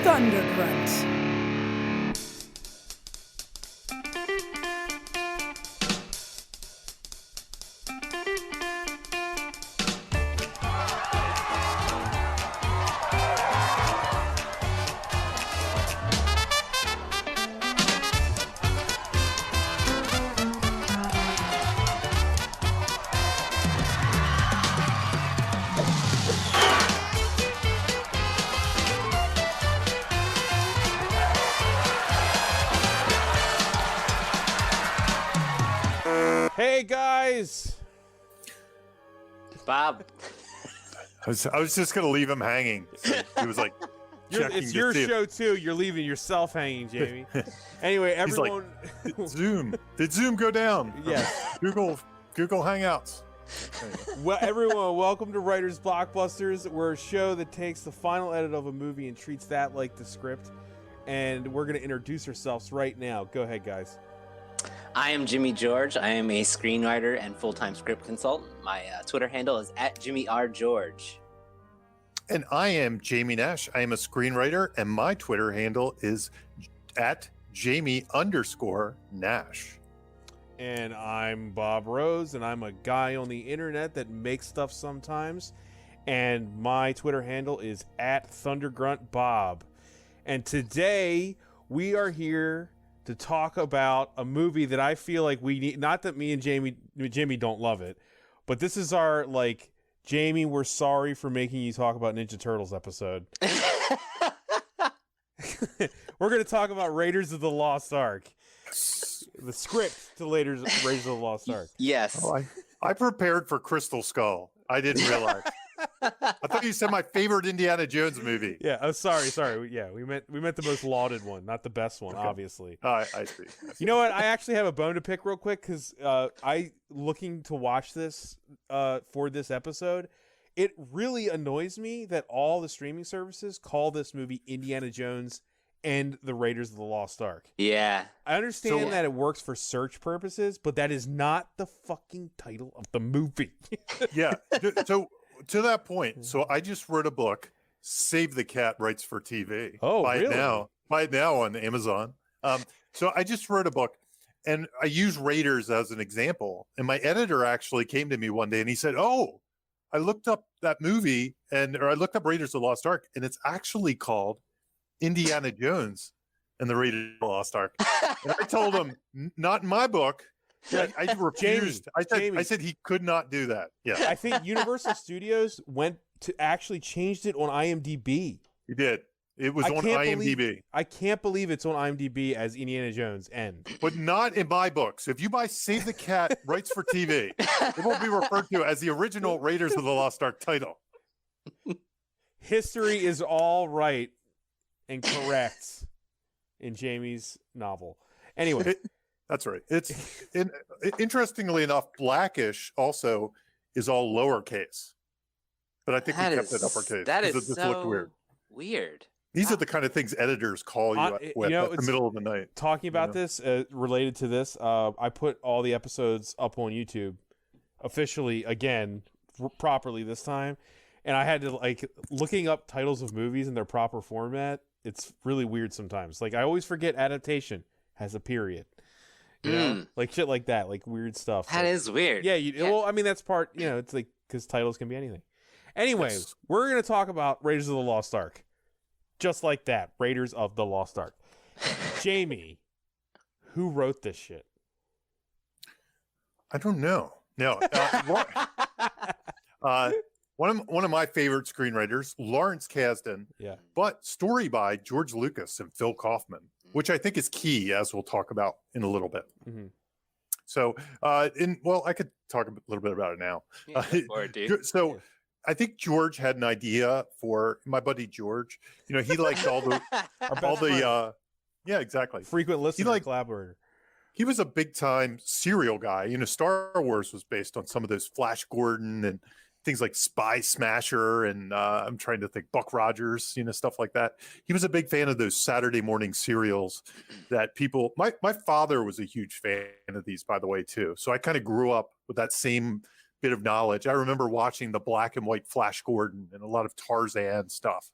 Thunder Grunt. Hey guys, Bob. I was just gonna leave him hanging. So he was like, it's your show too. You're leaving yourself hanging, Jamie. Anyway, He's like, everyone. Did Zoom go down? Yes. Google Hangouts. Well, everyone, welcome to Writers Blockbusters. We're a show that takes the final edit of a movie and treats that like the script. And we're gonna introduce ourselves right now. Go ahead, guys. I am Jimmy George. I am a screenwriter and full-time script consultant. My Twitter handle is @JimmyRGeorge. And I am Jamie Nash. I am a screenwriter, and my Twitter handle is @Jamie_Nash. And I'm Bob Rose, and I'm a guy on the internet that makes stuff sometimes. And my Twitter handle is @ThunderGruntBob. And today we are here to talk about a movie that I feel like we need. Not that me and Jimmy don't love it, but this is our Jamie, we're sorry for making you talk about Ninja Turtles episode. We're going to talk about Raiders of the Lost Ark. The script to Raiders of the Lost Ark. Yes. Oh, I prepared for Crystal Skull. I didn't realize. I thought you said my favorite Indiana Jones movie. Yeah. Oh, sorry. Yeah, we meant the most lauded one, not the best one, okay. Obviously. I see. You know what? I actually have a bone to pick real quick because looking to watch this for this episode. It really annoys me that all the streaming services call this movie Indiana Jones and the Raiders of the Lost Ark. Yeah. I understand that it works for search purposes, but that is not the fucking title of the movie. Yeah. So to that point, so I just wrote a book, Save the Cat Writes for TV. Oh, buy really? Buy it now on Amazon. So I just wrote a book, and I use Raiders as an example. And my editor actually came to me one day, and he said, "Oh, I looked up that movie, or I looked up Raiders of the Lost Ark, and it's actually called Indiana Jones and the Raiders of the Lost Ark." And I told him, "Not in my book." I refused. Jamie. I said he could not do that. Yeah, I think Universal Studios actually changed it on IMDb. he did. It was on IMDb. I can't believe it's on IMDb as Indiana Jones End. But not in my book. So if you buy Save the Cat Writes for TV, it won't be referred to as the original Raiders of the Lost Ark title. History is all right and correct in Jamie's novel. Anyway. That's right. Interestingly enough, Blackish also is all lowercase. But I think we kept it uppercase. That is just so weird. These are the kind of things editors call you with at the middle of the night. Talking about this, related to this, I put all the episodes up on YouTube officially again, properly this time. And I had to looking up titles of movies in their proper format. It's really weird sometimes. I always forget adaptation has a period. You know, shit like that, weird stuff. That is weird. Yeah, well, I mean, that's part, it's because titles can be anything. Anyways, we're going to talk about Raiders of the Lost Ark. Just like that, Raiders of the Lost Ark. Jamie, who wrote this shit? I don't know. No. One of my favorite screenwriters, Lawrence Kasdan. Yeah. But story by George Lucas and Phil Kaufman, which I think is key, as we'll talk about in a little bit. Mm-hmm. So, I could talk a little bit about it now. Yeah, I think George had an idea for my buddy George. He liked all the, yeah, exactly. Frequent listener, collaborator. He was a big time serial guy. Star Wars was based on some of those Flash Gordon and things like Spy Smasher, and I'm trying to think Buck Rogers, stuff like that. He was a big fan of those Saturday morning serials that people. My father was a huge fan of these, by the way, too. So I kind of grew up with that same bit of knowledge. I remember watching the black and white Flash Gordon and a lot of Tarzan stuff.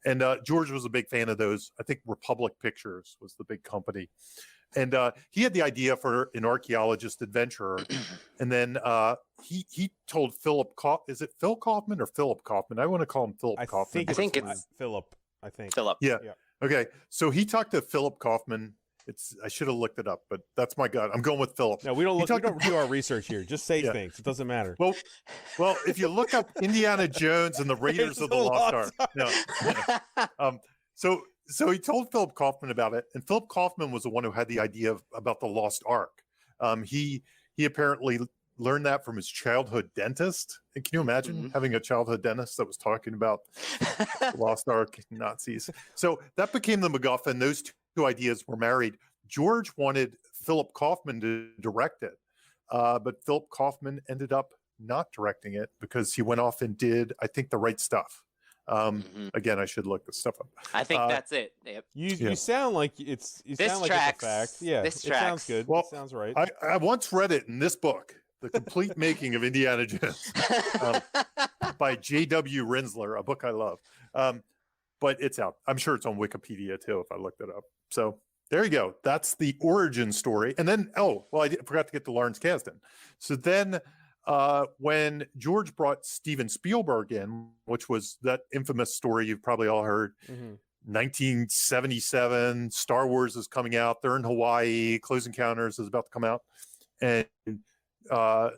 And George was a big fan of those. I think Republic Pictures was the big company. And he had the idea for an archaeologist adventurer. And then he told Philip, is it Phil Kaufman or Philip Kaufman? I want to call him Philip Kaufman. I think it's Philip. I think. Philip. Yeah. Okay. So he talked to Philip Kaufman. I should have looked it up, but that's my gut. I'm going with Philip. No, we don't do our research here. Just say things. It doesn't matter. Well, if you look up Indiana Jones and the Raiders of the Lost Ark. No. So he told Philip Kaufman about it, and Philip Kaufman was the one who had the idea about the Lost Ark. He apparently learned that from his childhood dentist. And can you imagine having a childhood dentist that was talking about the Lost Ark and Nazis? So that became the MacGuffin. Those two ideas were married. George wanted Philip Kaufman to direct it, but Philip Kaufman ended up not directing it because he went off and did, I think, The Right Stuff. Again, I should look this stuff up. I think that's it. Yep. You sound like it's a fact. Yeah, this it sounds good. Well, it sounds right. I once read it in this book, The Complete Making of Indiana Jones, by J.W. Rinsler, a book I love. But it's out. I'm sure it's on Wikipedia too if I looked it up. So there you go. That's the origin story. And then, I forgot to get to Lawrence Kasdan. So then when George brought Steven Spielberg in, which was that infamous story you've probably all heard, 1977, Star Wars is coming out. They're in Hawaii. Close Encounters is about to come out. And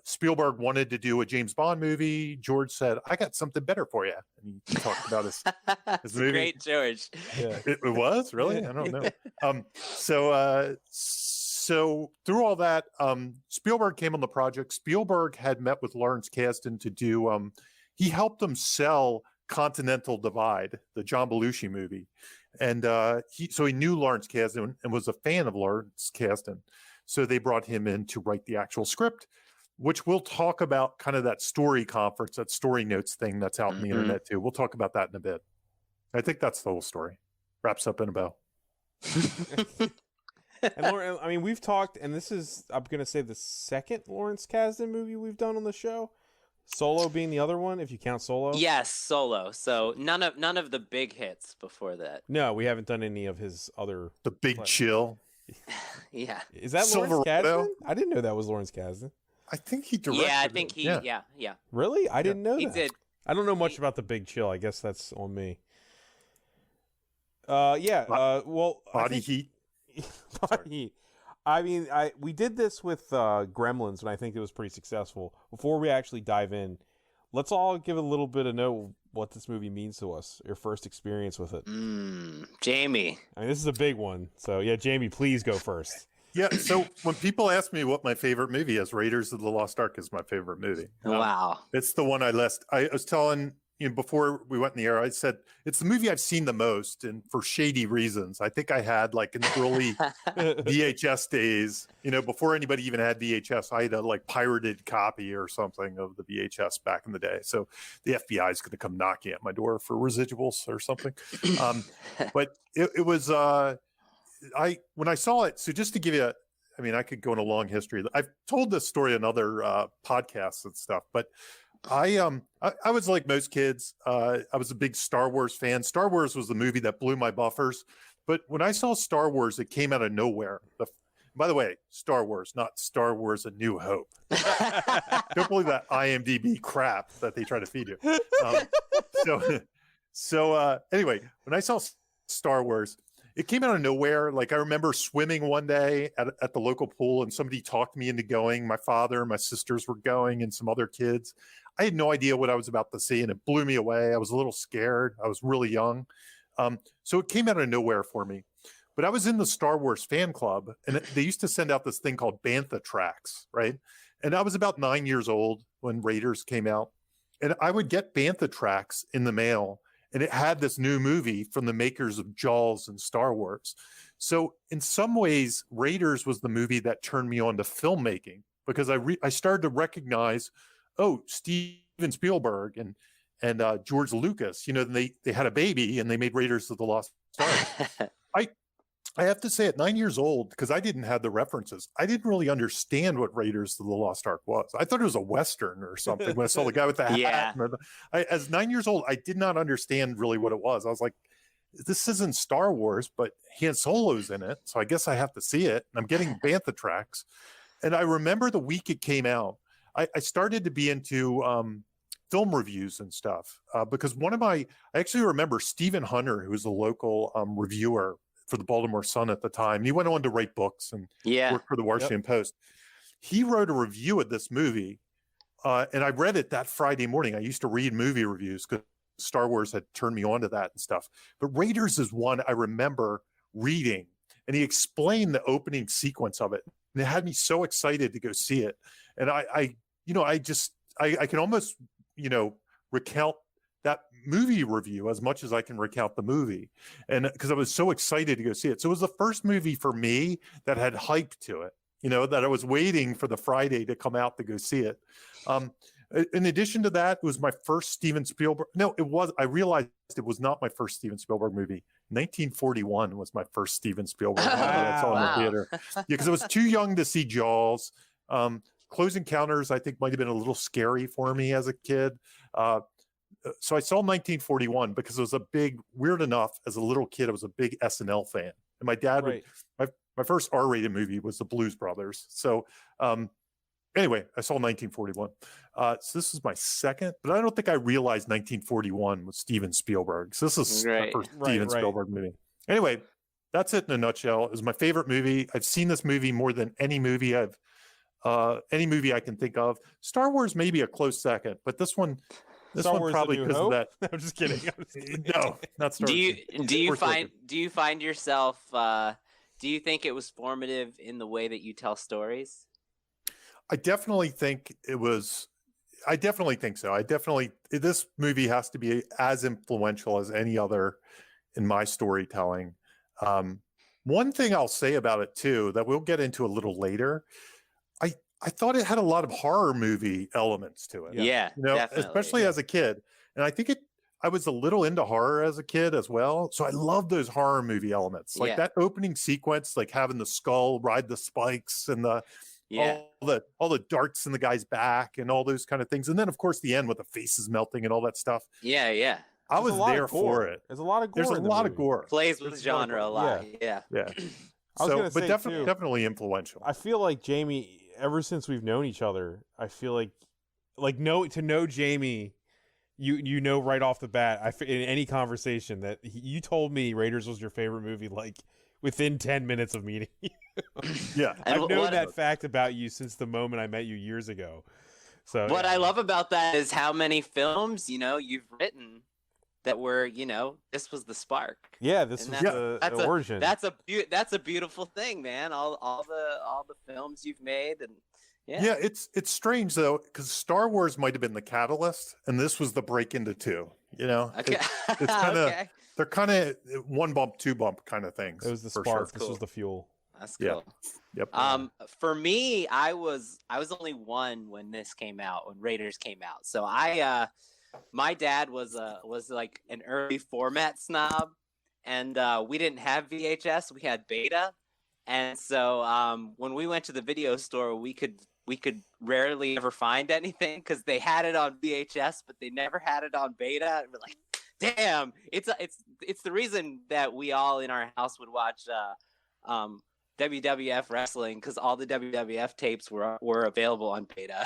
Spielberg wanted to do a James Bond movie. George said, I got something better for you. And he talked about his movie. Great, George. Yeah. It was? Really? I don't know. So through all that, Spielberg came on the project. Spielberg had met with Lawrence Kasdan to do, he helped him sell Continental Divide, the John Belushi movie. And he knew Lawrence Kasdan and was a fan of Lawrence Kasdan. So they brought him in to write the actual script, which we'll talk about, kind of that story conference, that story notes thing that's out on the internet too. We'll talk about that in a bit. I think that's the whole story. Wraps up in a bow. And Lauren, I mean, we've talked, and this is, I'm going to say, the second Lawrence Kasdan movie we've done on the show. Solo being the other one, if you count Solo. Yes, Solo. So none of the big hits before that. No, we haven't done any of his other. The Big Chill. Yeah. Is that Lawrence Kasdan? I didn't know that was Lawrence Kasdan. I think he directed. Yeah, I think he. Yeah. Really? I didn't know he that. did. I don't know much about The Big Chill. I guess that's on me. Well, Body Heat. Body Heat. I mean, we did this with Gremlins, and I think it was pretty successful. Before we actually dive in, let's all give a little bit of note what this movie means to us. Your first experience with it. Jamie. I mean, this is a big one. So yeah, Jamie, please go first. Yeah. So when people ask me what my favorite movie is, Raiders of the Lost Ark is my favorite movie. Wow. It's the one I was telling you before we went in the air. I said it's the movie I've seen the most, and for shady reasons. I think I had like in the early VHS days, before anybody even had VHS, I had a like pirated copy or something of the VHS back in the day. So the FBI is going to come knocking at my door for residuals or something. But it was when I saw it. So just to give you I could go in a long history. I've told this story in other podcasts and stuff, but I was like most kids. I was a big Star Wars fan. Star Wars was the movie that blew my buffers. But when I saw Star Wars, it came out of nowhere. By the way, Star Wars, not Star Wars: A New Hope. Don't believe that IMDb crap that they try to feed you. Anyway, when I saw Star Wars, it came out of nowhere. Like I remember swimming one day at the local pool, and somebody talked me into going. My father and my sisters were going, and some other kids. I had no idea what I was about to see, and it blew me away. I was a little scared. I was really young. So it came out of nowhere for me. But I was in the Star Wars fan club, and they used to send out this thing called Bantha tracks, right? And I was about 9 years old when Raiders came out. And I would get Bantha tracks in the mail, and it had this new movie from the makers of Jaws and Star Wars. So in some ways, Raiders was the movie that turned me on to filmmaking, because I started to recognize, Steven Spielberg and George Lucas, they had a baby and they made Raiders of the Lost Ark. I have to say, at 9 years old, because I didn't have the references, I didn't really understand what Raiders of the Lost Ark was. I thought it was a Western or something when I saw the guy with the hat. Yeah. As 9 years old, I did not understand really what it was. I was like, this isn't Star Wars, but Han Solo's in it, so I guess I have to see it. And I'm getting Bantha tracks. And I remember the week it came out, I started to be into film reviews and stuff because I actually remember Stephen Hunter, who was a local reviewer for the Baltimore Sun at the time. And he went on to write books and work for the Washington Post. He wrote a review of this movie, and I read it that Friday morning. I used to read movie reviews because Star Wars had turned me on to that and stuff. But Raiders is one I remember reading, and he explained the opening sequence of it, and it had me so excited to go see it. And I can almost, recount that movie review as much as I can recount the movie, and because I was so excited to go see it. So it was the first movie for me that had hype to it, that I was waiting for the Friday to come out to go see it. In addition to that, it was my first Steven Spielberg. No, it was. I realized it was not my first Steven Spielberg movie. 1941 was my first Steven Spielberg movie. That's all in the theater. Yeah, because I was too young to see Jaws. Close Encounters, I think, might have been a little scary for me as a kid. So I saw 1941 because it was weird enough, as a little kid, I was a big SNL fan. And my dad my first R-rated movie was the Blues Brothers. So anyway, I saw 1941. So this is my second, but I don't think I realized 1941 was Steven Spielberg. So this is my first Steven Spielberg movie. Anyway, that's it in a nutshell. It was my favorite movie. I've seen this movie more than any movie I can think of. Star Wars may be a close second, but this one probably because of that. I'm just kidding. No, not Star Wars. Do you find yourself? Do you think it was formative in the way that you tell stories? I definitely think it was. I definitely think so. This movie has to be as influential as any other in my storytelling. One thing I'll say about it too, that we'll get into a little later, I thought it had a lot of horror movie elements to it. Yeah, definitely. Especially as a kid. And I think I was a little into horror as a kid as well. So I love those horror movie elements. Like that opening sequence, like having the skull ride the spikes and all the darts in the guy's back and all those kind of things. And then of course the end with the faces melting and all that stuff. Yeah. I was there for it. There's a lot of gore. There's a lot of gore. Plays with genre a lot. Yeah. I was gonna say, definitely influential. I feel like Jamie, ever since we've known each other, I feel like to know Jamie, you know right off the bat, in any conversation that you told me Raiders was your favorite movie, like within 10 minutes of meeting you. Yeah. I've known that fact about you since the moment I met you years ago. So what I love about that is how many films, you've written that were, this was the spark. Yeah, this was the origin. That's a beautiful thing, man. All the films you've made, and yeah, it's strange though, because Star Wars might have been the catalyst, and this was the break into two. Okay. It's kind of they're kind of one bump, two bump kind of things. It was the spark. Sure. This was the fuel. That's cool. Yep. For me, I was only one when this came out, when Raiders came out. So my dad was like an early format snob, and we didn't have VHS. We had Beta, and so when we went to the video store, we could rarely ever find anything because they had it on VHS, but they never had it on Beta. And we're like, damn! It's the reason that we all in our house would watch WWF wrestling, because all the WWF tapes were available on Beta.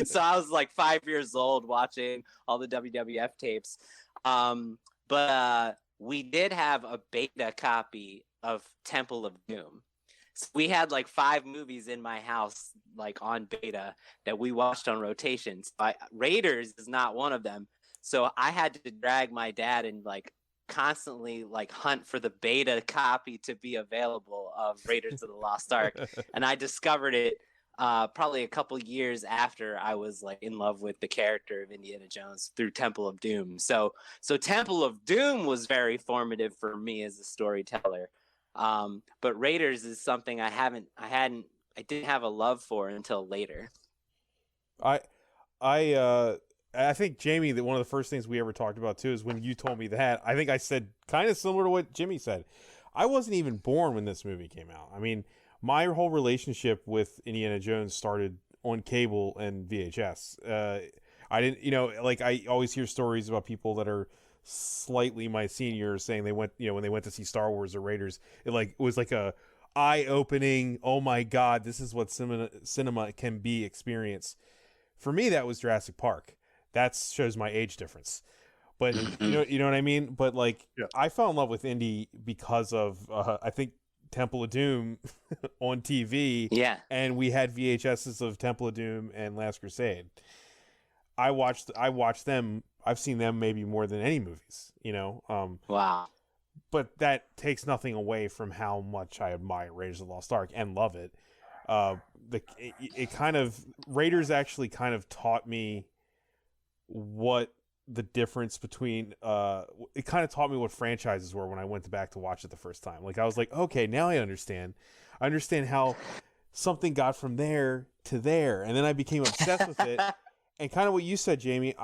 So I was like 5 years old watching all the WWF tapes. But we did have a Beta copy of Temple of Doom. So we had like 5 movies in my house, like on Beta, that we watched on rotations. Raiders is not one of them. So I had to drag my dad and like constantly like hunt for the Beta copy to be available of Raiders of the Lost Ark. And I discovered it probably a couple years after I was like in love with the character of Indiana Jones through Temple of Doom. So Temple of Doom was very formative for me as a storyteller. But Raiders is something I didn't have a love for until later. I think, Jamie, that one of the first things we ever talked about too is when you told me that. I think I said kind of similar to what Jimmy said. I wasn't even born when this movie came out. I mean, my whole relationship with Indiana Jones started on cable and VHS. I didn't, like I always hear stories about people that are slightly my seniors saying they went, when they went to see Star Wars or Raiders, it was like a eye-opening, oh my God, this is what cinema can be experience. For me, that was Jurassic Park. That shows my age difference. But you know what I mean? But like, yeah. I fell in love with Indy because of I think Temple of Doom on TV. Yeah. And we had VHSs of Temple of Doom and Last Crusade. I watched them. I've seen them maybe more than any movies, Wow. But that takes nothing away from how much I admire Raiders of the Lost Ark and love it. Raiders actually kind of taught me what the difference between it kind of taught me what franchises were when I went back to watch it the first time. Like I was like, okay, now I understand how something got from there to there, and then I became obsessed with it. And kind of what you said, Jamie,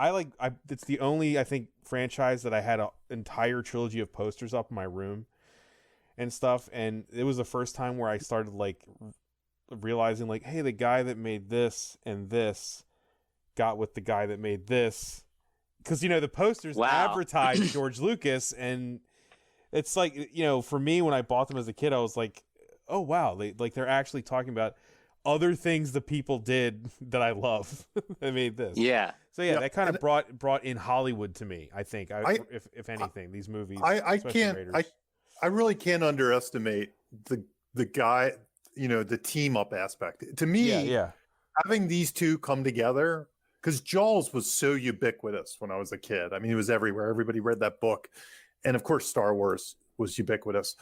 it's the only, I think, franchise that I had an entire trilogy of posters up in my room and stuff. And it was the first time where I started like realizing like, hey, the guy that made this and this got with the guy that made this. Because, the posters advertised George Lucas, and it's like, for me, when I bought them as a kid, I was like, oh, wow, they're actually talking about other things the people did that I love. They made this. Yeah. So yeah, that kind of brought in Hollywood to me, I think. If anything, these movies. I really can't underestimate the guy, the team up aspect. To me, having these two come together, because Jaws was so ubiquitous when I was a kid. I mean, it was everywhere. Everybody read that book. And of course, Star Wars was ubiquitous.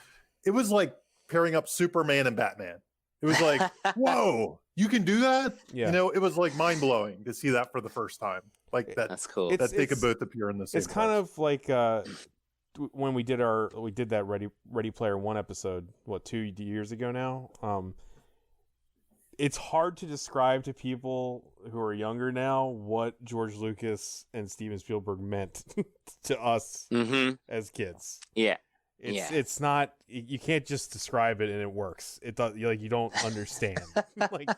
It was like pairing up Superman and Batman. It was like, whoa, you can do that? Yeah. It was like mind blowing to see that for the first time. Like that. That's cool. That they could both appear in the same. It's kind of like when we did that Ready Player One episode, 2 years ago now. It's hard to describe to people who are younger now what George Lucas and Steven Spielberg meant to us as kids. Yeah. It's not, you can't just describe it and it works. It does, you don't understand. like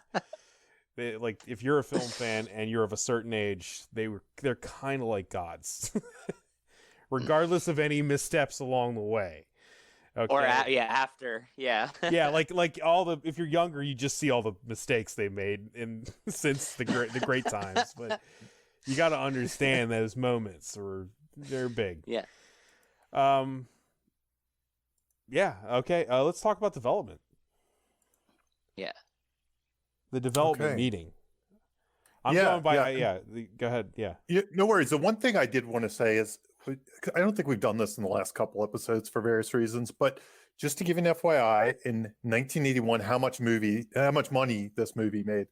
if you're a film fan and you're of a certain age, they're kind of like gods, regardless of any missteps along the way. Okay. Or after, yeah. Yeah, like if you're younger, you just see all the mistakes they made since the great times. But you got to understand those moments, or they're big. Yeah. Yeah. Okay. Let's talk about development. Yeah. The development meeting. I'm going by. Go ahead. Yeah. No worries. The one thing I did want to say is, I don't think we've done this in the last couple episodes for various reasons, but just to give an FYI, in 1981, how much money this movie made?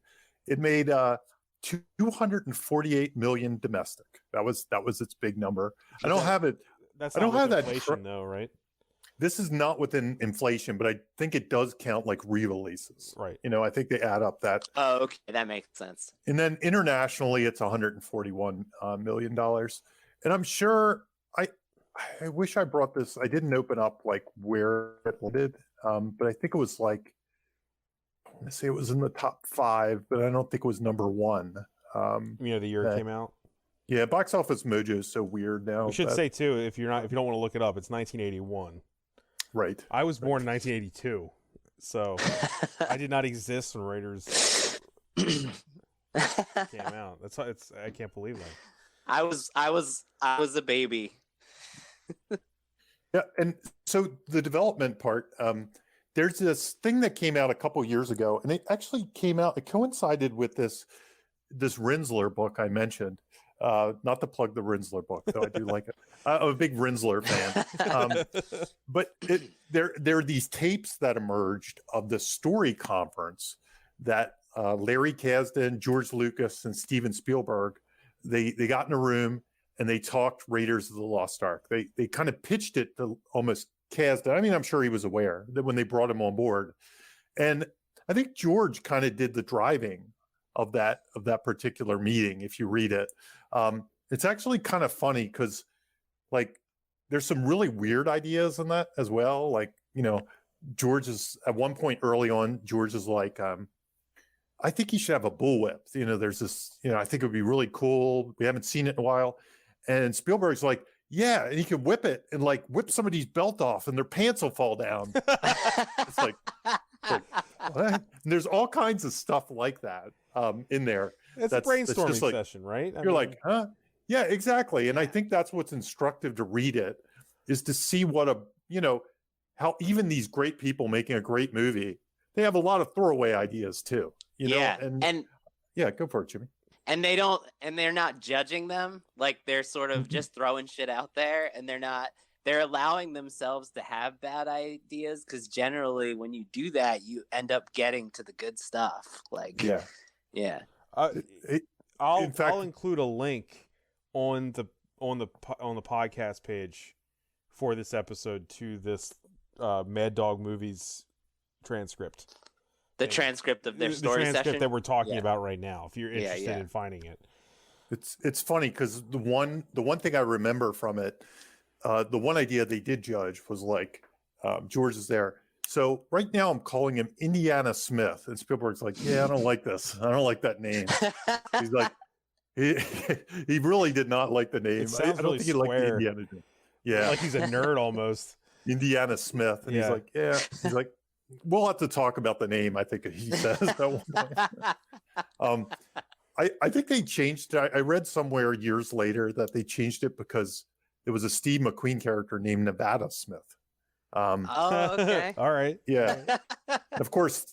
It made $248 million domestic. That was its big number. I don't have it. That's not with inflation, though, right? This is not within inflation, but I think it does count like re-releases. Right. I think they add up that. Oh, okay, that makes sense. And then internationally, it's $141 million. And I'm sure, I wish I brought this. I didn't open up like where it landed, but I think it was like, I want to say it was in the top 5, but I don't think it was number 1. The year it came out. Yeah, Box Office Mojo is so weird now. We should say too, if you don't want to look it up, it's 1981. Right. I was born in 1982, so I did not exist when Raiders came out. I can't believe that. I was a baby. Yeah, and so the development part, there's this thing that came out a couple years ago, and it actually came out. It coincided with this Rinsler book I mentioned. Not to plug the Rinsler book, though I do like it. I'm a big Rinsler fan. But there are these tapes that emerged of the story conference that Larry Kasdan, George Lucas, and Steven Spielberg, they got in a room and they talked Raiders of the Lost Ark. They kind of pitched it to almost Kasdan. I mean, I'm sure he was aware that when they brought him on board. And I think George kind of did the driving of that particular meeting. If you read it, it's actually kind of funny because like there's some really weird ideas in that as well. Like, George is at one point early on, George is like, I think he should have a bullwhip. There's this, I think it would be really cool. We haven't seen it in a while. And Spielberg's like, yeah, and he can whip it and like whip somebody's belt off and their pants will fall down. It's like what? And there's all kinds of stuff like that in there. It's a brainstorming like, session, right? You're like, huh? Yeah, exactly. And I think that's what's instructive to read it, is to see what how even these great people making a great movie, they have a lot of throwaway ideas too. And yeah, go for it, Jimmy. And they're not judging them. Like, they're sort of just throwing shit out there, and they're allowing themselves to have bad ideas, because generally when you do that, you end up getting to the good stuff. Like, yeah. I'll include a link on the podcast page for this episode to this Mad Dog Movies transcript. The transcript of their story transcript session that we're talking about right now, if you're interested in finding it. It's funny because the one thing I remember from it, the one idea they did judge was like, George is there. So right now I'm calling him Indiana Smith, and Spielberg's like, yeah, I don't like this. I don't like that name. He's like, he really did not like the name. I don't think he liked the Indiana name. Yeah, like he's a nerd almost. Indiana Smith, and he's like, yeah. He's like, we'll have to talk about the name, I think he says at one point. I think they changed it. I read somewhere years later that they changed it because there was a Steve McQueen character named Nevada Smith. Okay. All right. Yeah. Of course,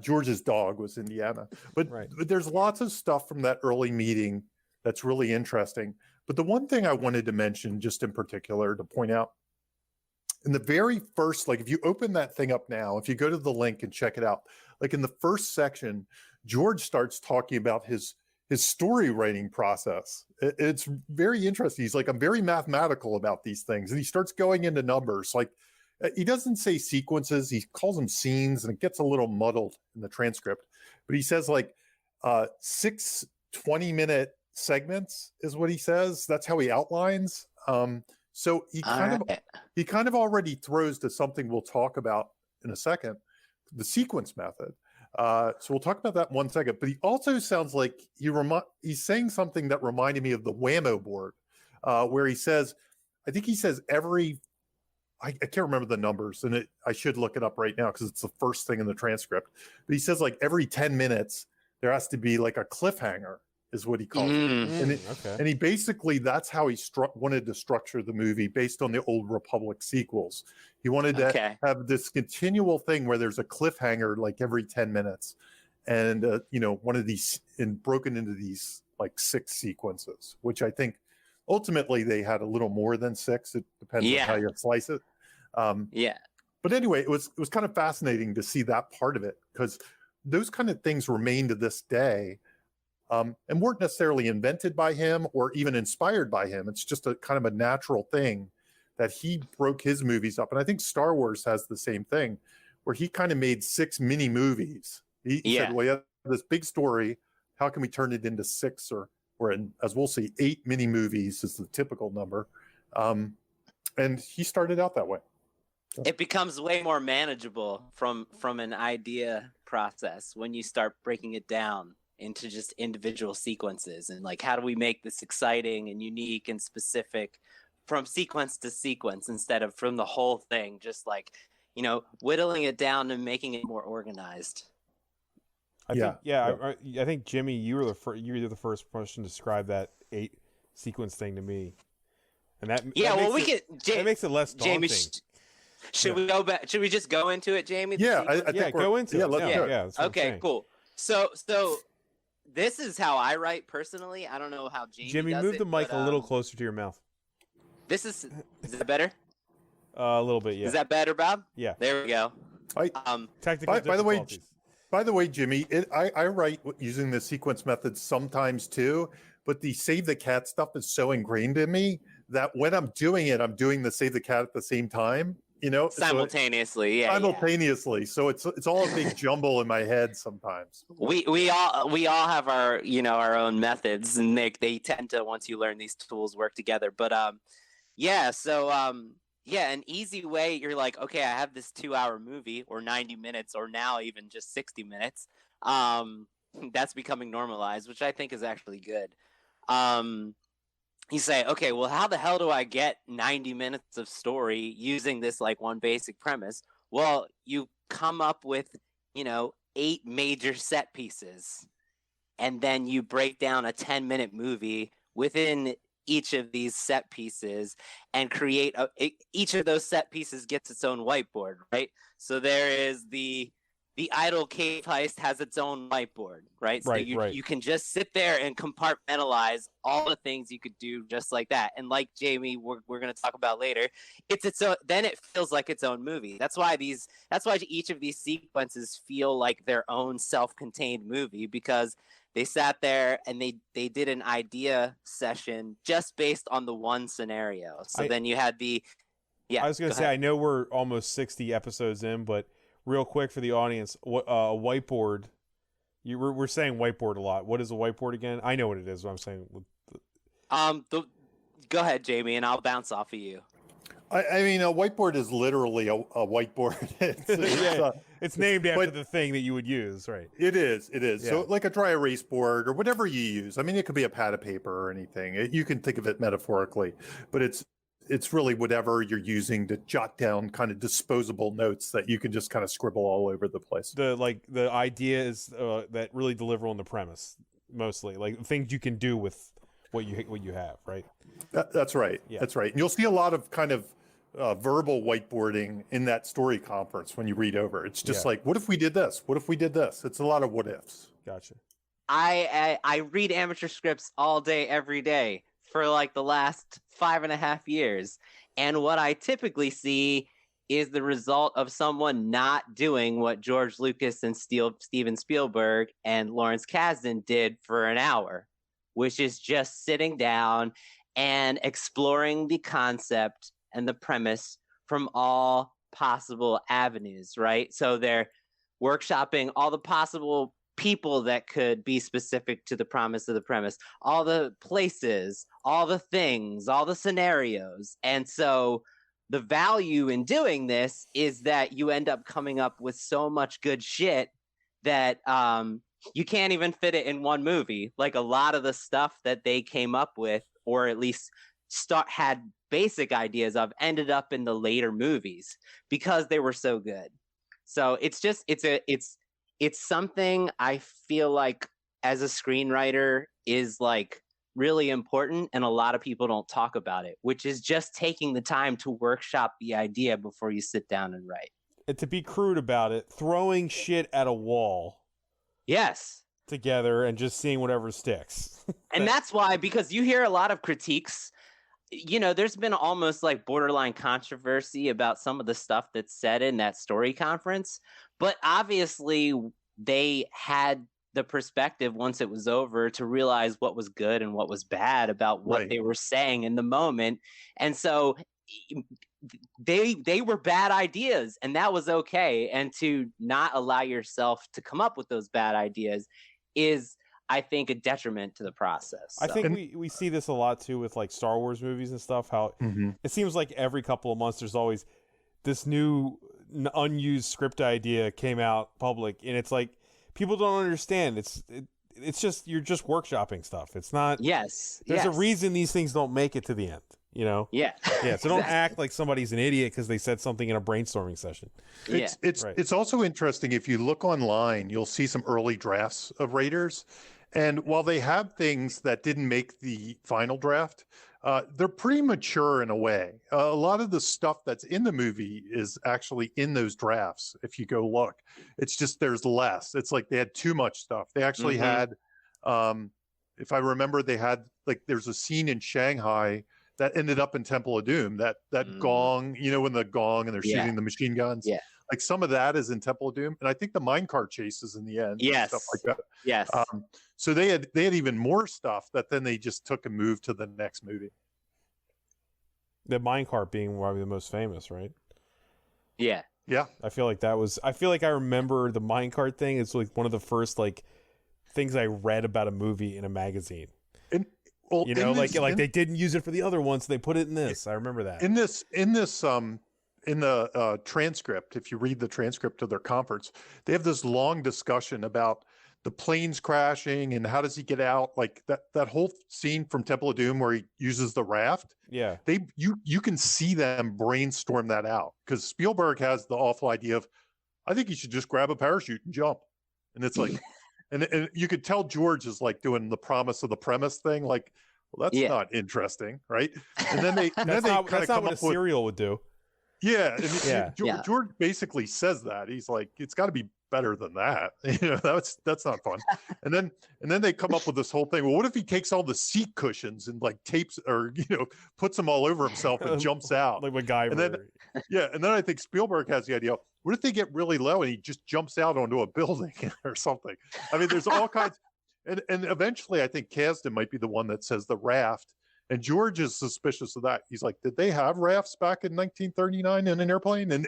George's dog was Indiana. But there's lots of stuff from that early meeting that's really interesting. But the one thing I wanted to mention, just in particular, to point out, in the very first, like if you open that thing up now, if you go to the link and check it out, like in the first section, George starts talking about his story writing process. It's very interesting. He's like, I'm very mathematical about these things. And he starts going into numbers. Like, he doesn't say sequences, he calls them scenes, and it gets a little muddled in the transcript. But he says like 6 20-minute segments is what he says. That's how he outlines. So he kind of already throws to something we'll talk about in a second, the sequence method. So we'll talk about that in 1 second. But he also sounds like he's saying something that reminded me of the Whammo board, where he says, I think he says I can't remember the numbers, and I should look it up right now because it's the first thing in the transcript. But he says like every 10 minutes there has to be like a cliffhanger, is what he calls it. And he basically, that's how he wanted to structure the movie based on the Old Republic sequels. He wanted to have this continual thing where there's a cliffhanger like every 10 minutes, and one of these broken into these like 6 sequences, which I think ultimately they had a little more than 6. It depends on how you slice it. But anyway, it was kind of fascinating to see that part of it, because those kind of things remain to this day, and weren't necessarily invented by him or even inspired by him. It's just a kind of a natural thing that he broke his movies up. And I think Star Wars has the same thing, where he kind of made 6 mini movies. He said, well, yeah, this big story, how can we turn it into 6 or as we'll see, 8 mini movies is the typical number. And he started out that way. So. It becomes way more manageable from an idea process when you start breaking it down into just individual sequences, and like, how do we make this exciting and unique and specific from sequence to sequence, instead of from the whole thing, just like, whittling it down and making it more organized. I think Jimmy, you were the first person to describe that 8 sequence thing to me, and that that makes it less daunting. Jamie, should we go back? Should we just go into it, Jamie? I think go into it. Let's do it. Okay, cool. So this is how I write personally. I don't know how Jimmy does move the mic a little closer to your mouth. Is that better? A little bit, yeah. Is that better, Bob? Yeah. There we go. Technical difficulties. By the way, Jimmy, I write using the sequence method sometimes too, but the save the cat stuff is so ingrained in me that when I'm doing it, I'm doing the save the cat at the same time. Simultaneously, simultaneously. So it's all a big jumble in my head sometimes. We all have our our own methods, and they tend to, once you learn these tools, work together. But Yeah, an easy way. You're like, okay, I have this 2-hour movie or 90 minutes or now even just 60 minutes. That's becoming normalized, which I think is actually good. You say, okay, well, how the hell do I get 90 minutes of story using this like one basic premise? Well, you come up with, 8 major set pieces, and then you break down a 10-minute movie within each of these set pieces and each of those set pieces gets its own whiteboard, right? So there is the idle cave heist has its own whiteboard, right? So you can just sit there and compartmentalize all the things you could do just like that. And like Jamie, we're going to talk about later, then it feels like its own movie. That's why each of these sequences feel like their own self-contained movie, because they sat there and they did an idea session just based on the one scenario. So then you had I was going to say, I know we're almost 60 episodes in, but real quick for the audience, a whiteboard. We're saying whiteboard a lot. What is a whiteboard again? I know what it is. What I'm saying. Go ahead, Jamie, and I'll bounce off of you. I mean, a whiteboard is literally a whiteboard. It's named after the thing that you would use, right? It is. Yeah. So like a dry erase board or whatever you use. I mean, it could be a pad of paper or anything. You can think of it metaphorically, but it's really whatever you're using to jot down kind of disposable notes that you can just kind of scribble all over the place. The idea is that really deliver on the premise, mostly like things you can do with what you have, right? That's right. Yeah. That's right. And you'll see a lot of kind of verbal whiteboarding in that story conference when you read over. It's just like, what if we did this? What if we did this? It's a lot of what ifs. Gotcha. I read amateur scripts all day, every day for like the last 5.5 years. And what I typically see is the result of someone not doing what George Lucas and Steven Spielberg and Lawrence Kasdan did for an hour, which is just sitting down and exploring the concept and the premise from all possible avenues, right? So they're workshopping all the possible people that could be specific to the promise of the premise, all the places, all the things, all the scenarios. And so the value in doing this is that you end up coming up with so much good shit that you can't even fit it in one movie. Like a lot of the stuff that they came up with, or at least had basic ideas of, ended up in the later movies because they were so good. So it's something I feel like as a screenwriter is like really important, and a lot of people don't talk about it, which is just taking the time to workshop the idea before you sit down and write. And to be crude about it, throwing shit at a wall. Yes. Together and just seeing whatever sticks. And that's why, because you hear a lot of critiques, there's been almost like borderline controversy about some of the stuff that's said in that story conference. But obviously they had the perspective once it was over to realize what was good and what was bad about what they were saying in the moment. And so they were bad ideas, and that was okay. And to not allow yourself to come up with those bad ideas is, I think, a detriment to the process. I think we see this a lot too with like Star Wars movies and stuff, how it seems like every couple of months there's always this new unused script idea came out public, and it's like people don't understand. It's just, you're just workshopping stuff. It's not. Yes. There's a reason these things don't make it to the end. Yeah. Yeah. So don't act like somebody's an idiot because they said something in a brainstorming session. It's also interesting, if you look online, you'll see some early drafts of Raiders, and while they have things that didn't make the final draft, they're pretty mature in a way. A lot of the stuff that's in the movie is actually in those drafts. If you go look, it's just there's less. It's like they had too much stuff. They actually had, if I remember, they had like there's a scene in Shanghai that ended up in Temple of Doom. That gong, when the gong and they're shooting the machine guns. Yeah. Like some of that is in Temple of Doom, and I think the minecart chases in the end. Yes. Stuff like that. Yes. So they had even more stuff that then they just took and moved to the next movie. The minecart being probably the most famous, right? Yeah. Yeah. I feel like I remember the minecart thing. It's like one of the first like things I read about a movie in a magazine. And Well, You know, in this, like they didn't use it for the other one, so they put it in this. I remember that. in the transcript, if you read the transcript of their conference, they have this long discussion about the planes crashing and how does he get out, like that whole scene from Temple of Doom where he uses the raft. Yeah. You can see them brainstorm that out, because Spielberg has the awful idea of, I think you should just grab a parachute and jump. And it's like, and you could tell George is like doing the promise of the premise thing, like, well, that's not interesting, right? And then they That's not what a serial would do. Yeah, Yeah. George basically says that. He's like, it's got to be better than that. That's not fun. And then they come up with this whole thing. Well, what if he takes all the seat cushions and like tapes, or puts them all over himself and jumps out like MacGyver. And then I think Spielberg has the idea. What if they get really low and he just jumps out onto a building or something? I mean, there's all kinds. And eventually, I think Kasdan might be the one that says the raft. And George is suspicious of that. He's like, did they have rafts back in 1939 in an airplane? And,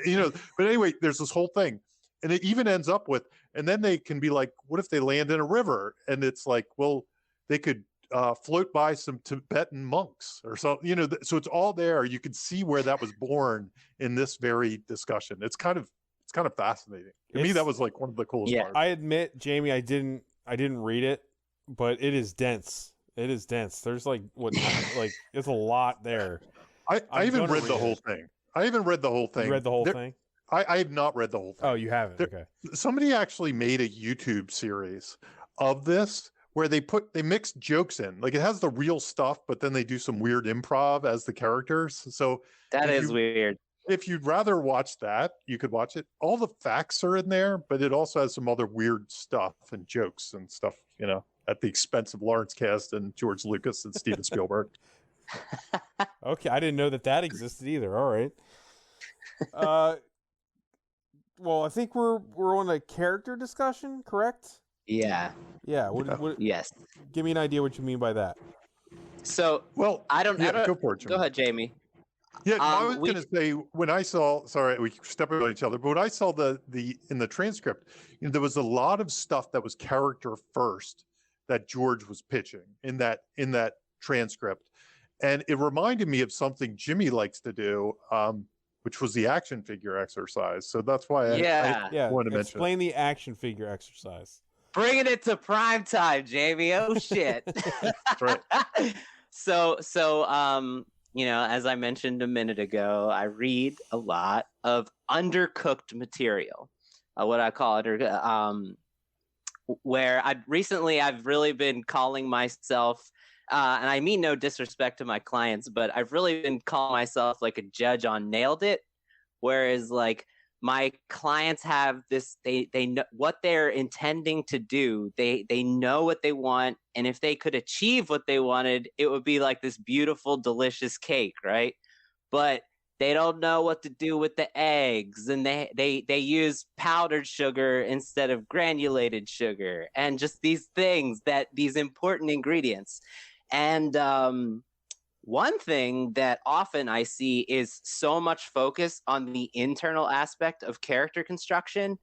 but anyway, there's this whole thing. And it even ends up with, and then they can be like, what if they land in a river? And it's like, well, they could float by some Tibetan monks or something, so it's all there. You can see where that was born in this very discussion. It's kind of fascinating. To me, that was like one of the coolest parts. I admit, Jamie, I didn't read it, but it is dense. It is dense. There's like there's a lot there. I even read the whole thing. I haven't read the whole thing. You read the whole thing? I have not read the whole thing. Oh, you haven't? Okay. Somebody actually made a YouTube series of this where they mix jokes in. Like, it has the real stuff, but then they do some weird improv as the characters. So that is weird. If you'd rather watch that, you could watch it. All the facts are in there, but it also has some other weird stuff and jokes and stuff, at the expense of Lawrence Kasdan, George Lucas, and Steven Spielberg. Okay, I didn't know that existed either. All right. Well, I think we're on a character discussion, correct? Yeah. Yeah. Yes. Give me an idea what you mean by that. So, well, I don't. Go for it, Jim. Go ahead, Jamie. Yeah, I was going to say, when I saw, sorry, we step on each other, but when I saw the in the transcript, there was a lot of stuff that was character first that George was pitching in that transcript, and it reminded me of something Jimmy likes to do, which was the action figure exercise. So that's why I wanted to mention. Explain the action figure exercise. Bringing it to prime time, Jamie. Oh shit. Right. So as I mentioned a minute ago, I read a lot of undercooked material, what I call it, where I've really been calling myself, and I mean no disrespect to my clients, but I've really been calling myself like a judge on Nailed It, whereas like my clients have this, they know what they're intending to do. They know what they want. And if they could achieve what they wanted, it would be like this beautiful, delicious cake, right? But they don't know what to do with the eggs, and they use powdered sugar instead of granulated sugar, and just these important ingredients. And one thing that often I see is so much focus on the internal aspect of character construction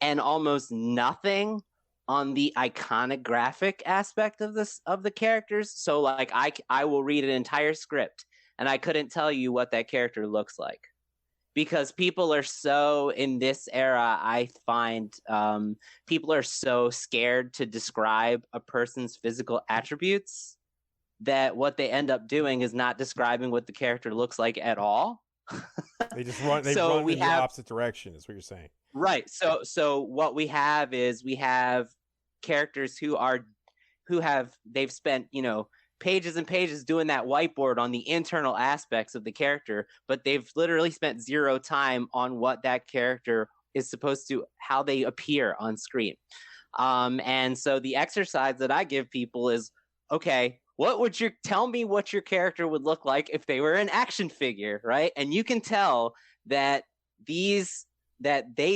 and almost nothing on the iconographic aspect of the characters. So like I will read an entire script and I couldn't tell you what that character looks like, because people are so, in this era, I find people are so scared to describe a person's physical attributes that what they end up doing is not describing what the character looks like at all. They just run. They run in the opposite direction. Is what you're saying, right? So what we have is characters they've spent pages and pages doing that whiteboard on the internal aspects of the character, but they've literally spent zero time on what that character is supposed to, how they appear on screen. And so the exercise that I give people is, okay, tell me what your character would look like if they were an action figure, right? And you can tell that they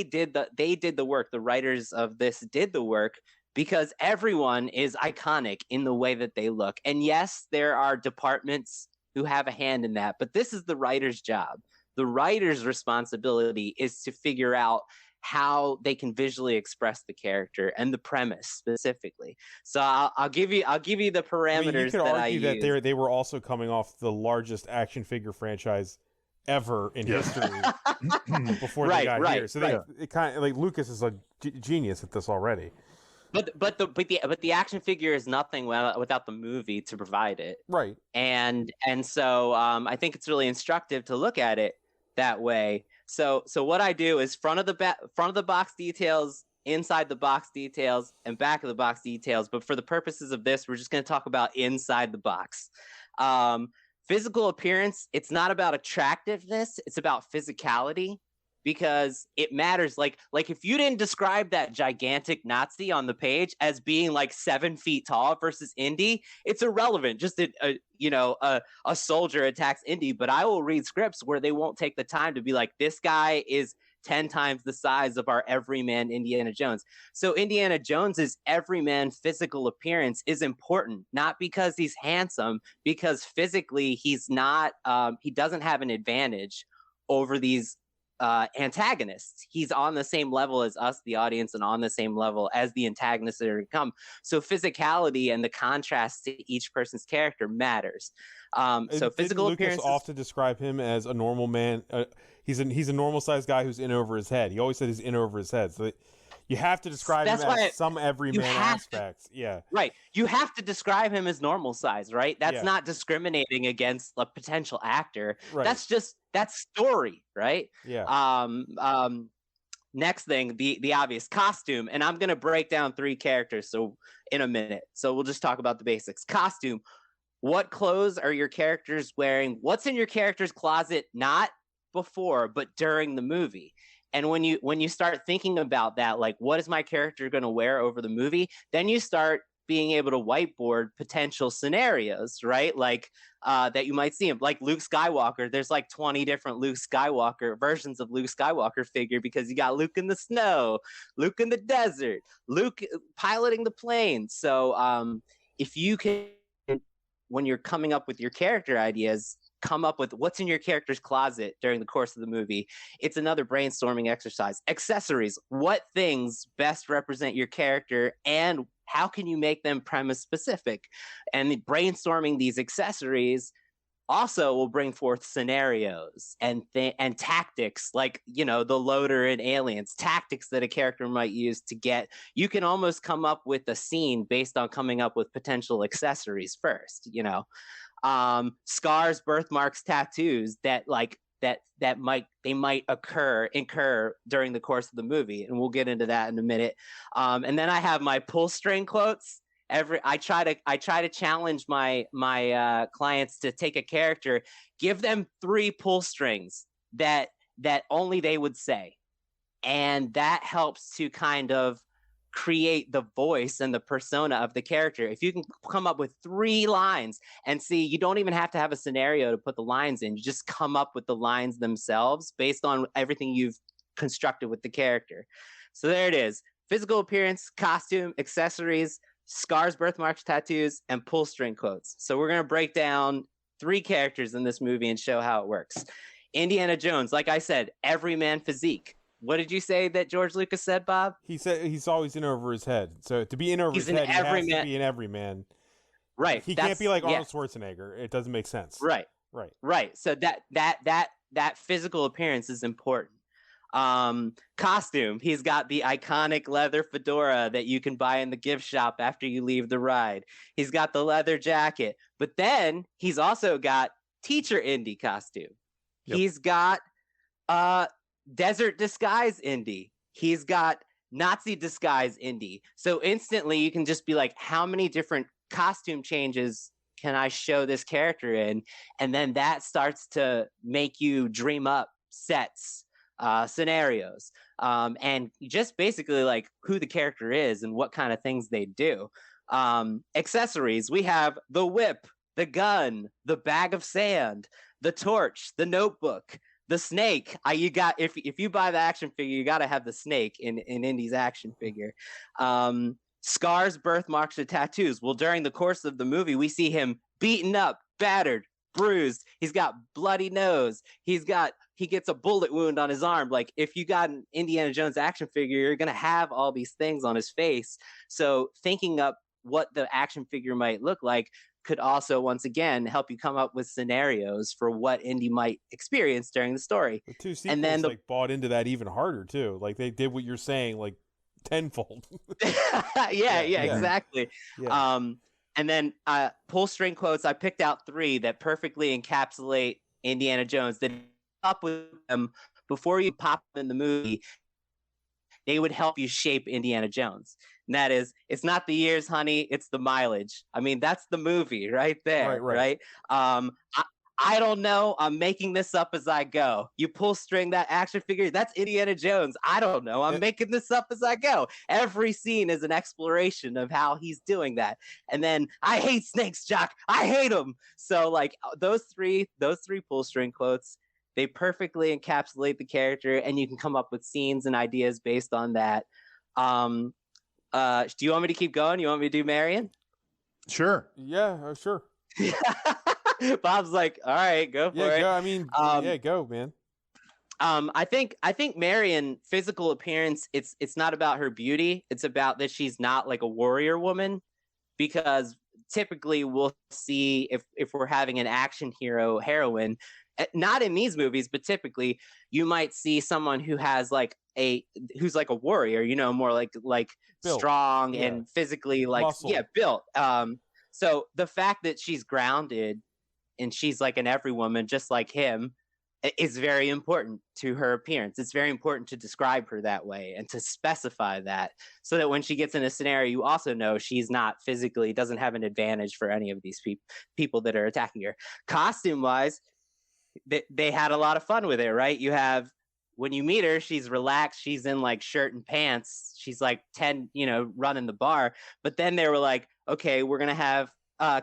did the work. The writers of this did the work, because everyone is iconic in the way that they look. And yes, there are departments who have a hand in that, but this is the writer's job. The writer's responsibility is to figure out how they can visually express the character and the premise specifically. So I'll give you the parameters. I mean, you could that argue I that they were also coming off the largest action figure franchise ever in history before they got here. So it kind of like Lucas is a genius at this already. But the action figure is nothing without the movie to provide it. Right. And so I think it's really instructive to look at it that way. So what I do is front of the box details, inside the box details, and back of the box details. But for the purposes of this, we're just going to talk about inside the box. Physical appearance, it's not about attractiveness, it's about physicality, because it matters. Like if you didn't describe that gigantic Nazi on the page as being like 7 feet tall versus Indy, it's irrelevant. Just a soldier attacks Indy. But I will read scripts where they won't take the time to be like, this guy is 10 times the size of our everyman Indiana Jones. So Indiana Jones's everyman physical appearance is important, not because he's handsome, because physically he's not. He doesn't have an advantage over these antagonists. He's on the same level as us, the audience, and on the same level as the antagonists that are to come. So physicality and the contrast to each person's character matters. So physical appearance. Lucas often describe him as a normal man. He's a normal sized guy who's in over his head. He always said he's in over his head. So you have to describe him as some everyman aspects. Yeah. Right. You have to describe him as normal size, right? That's not discriminating against a potential actor. Right. That's story, right? Yeah. Next thing, the obvious costume. And I'm gonna break down 3 characters in a minute. So we'll just talk about the basics. Costume. What clothes are your characters wearing? What's in your character's closet, not before, but during the movie? And when you start thinking about that, like, what is my character going to wear over the movie? Then you start being able to whiteboard potential scenarios, right? Like that you might see him, like Luke Skywalker. There's like 20 different Luke Skywalker versions of Luke Skywalker figure, because you got Luke in the snow, Luke in the desert, Luke piloting the plane. So if you can, when you're coming up with your character ideas, come up with what's in your character's closet during the course of the movie. It's another brainstorming exercise. Accessories. What things best represent your character, and how can you make them premise specific? And brainstorming these accessories also will bring forth scenarios and tactics, like, the loader in Aliens, tactics that a character might use to get. You can almost come up with a scene based on coming up with potential accessories first, scars, birthmarks, tattoos that might incur during the course of the movie, and we'll get into that in a minute. And then I have my pull string quotes. I try to challenge my clients to take a character, give them 3 pull strings that only they would say, and that helps to kind of create the voice and the persona of the character. If you can come up with 3 lines, and see, you don't even have to have a scenario to put the lines in. You just come up with the lines themselves based on everything you've constructed with the character. So there it is. Physical appearance, costume, accessories, scars, birthmarks, tattoos, and pull string quotes. So we're going to break down 3 characters in this movie and show how it works. Indiana Jones, like I said, everyman physique. What did you say that George Lucas said, Bob? He said he's always in over his head. So to be in over his head, he has to be an everyman. Right. He can't be like Arnold Schwarzenegger. It doesn't make sense. Right. So that physical appearance is important. Costume. He's got the iconic leather fedora that you can buy in the gift shop after you leave the ride. He's got the leather jacket, but then he's also got teacher Indy costume. Yep. He's got desert disguise Indy. He's got Nazi disguise Indy. So instantly you can just be like, how many different costume changes can I show this character in? And then that starts to make you dream up sets, scenarios, and just basically like who the character is and what kind of things they do. Accessories. We have the whip, the gun, the bag of sand, the torch, the notebook, the snake. If you buy the action figure, you got to have the snake in Indy's action figure. Scars, birthmarks, or tattoos. Well, during the course of the movie, we see him beaten up, battered, bruised. He's got bloody nose. He gets a bullet wound on his arm. Like, if you got an Indiana Jones action figure, you're going to have all these things on his face. So thinking up what the action figure might look like could also, once again, help you come up with scenarios for what Indy might experience during the story. The two sequels And then like bought into that even harder too. Like they did what you're saying like tenfold. yeah, exactly. Yeah. And then pull string quotes. I picked out 3 that perfectly encapsulate Indiana Jones. That up with them before you pop them in the movie, they would help you shape Indiana Jones. And that is, it's not the years, honey, it's the mileage. I mean, that's the movie right there, right? I don't know. I'm making this up as I go. You pull string that action figure, that's Indiana Jones. I don't know. I'm making this up as I go. Every scene is an exploration of how he's doing that. And then, I hate snakes, Jock. I hate them. So like those three pull string quotes, they perfectly encapsulate the character, and you can come up with scenes and ideas based on that. Do you want me to keep going? You want me to do Marion? Sure. Yeah, sure. Bob's like, all right, go for it. Go. I mean, yeah, go, man. I think Marion, physical appearance, it's not about her beauty. It's about that she's not like a warrior woman, because typically we'll see if we're having an action heroine, not in these movies, but typically you might see someone who has who's like a warrior, you know, more like built, strong and physically built. So the fact that she's grounded and she's like an every woman, just like him, is very important to her appearance. It's very important to describe her that way and to specify that, so that when she gets in a scenario, you also know she's not physically, doesn't have an advantage for any of these people that are attacking her. Costume wise, they had a lot of fun with it, right? You have, when you meet her, she's relaxed. She's in like shirt and pants. She's like 10, running the bar. But then they were like, okay, we're going to have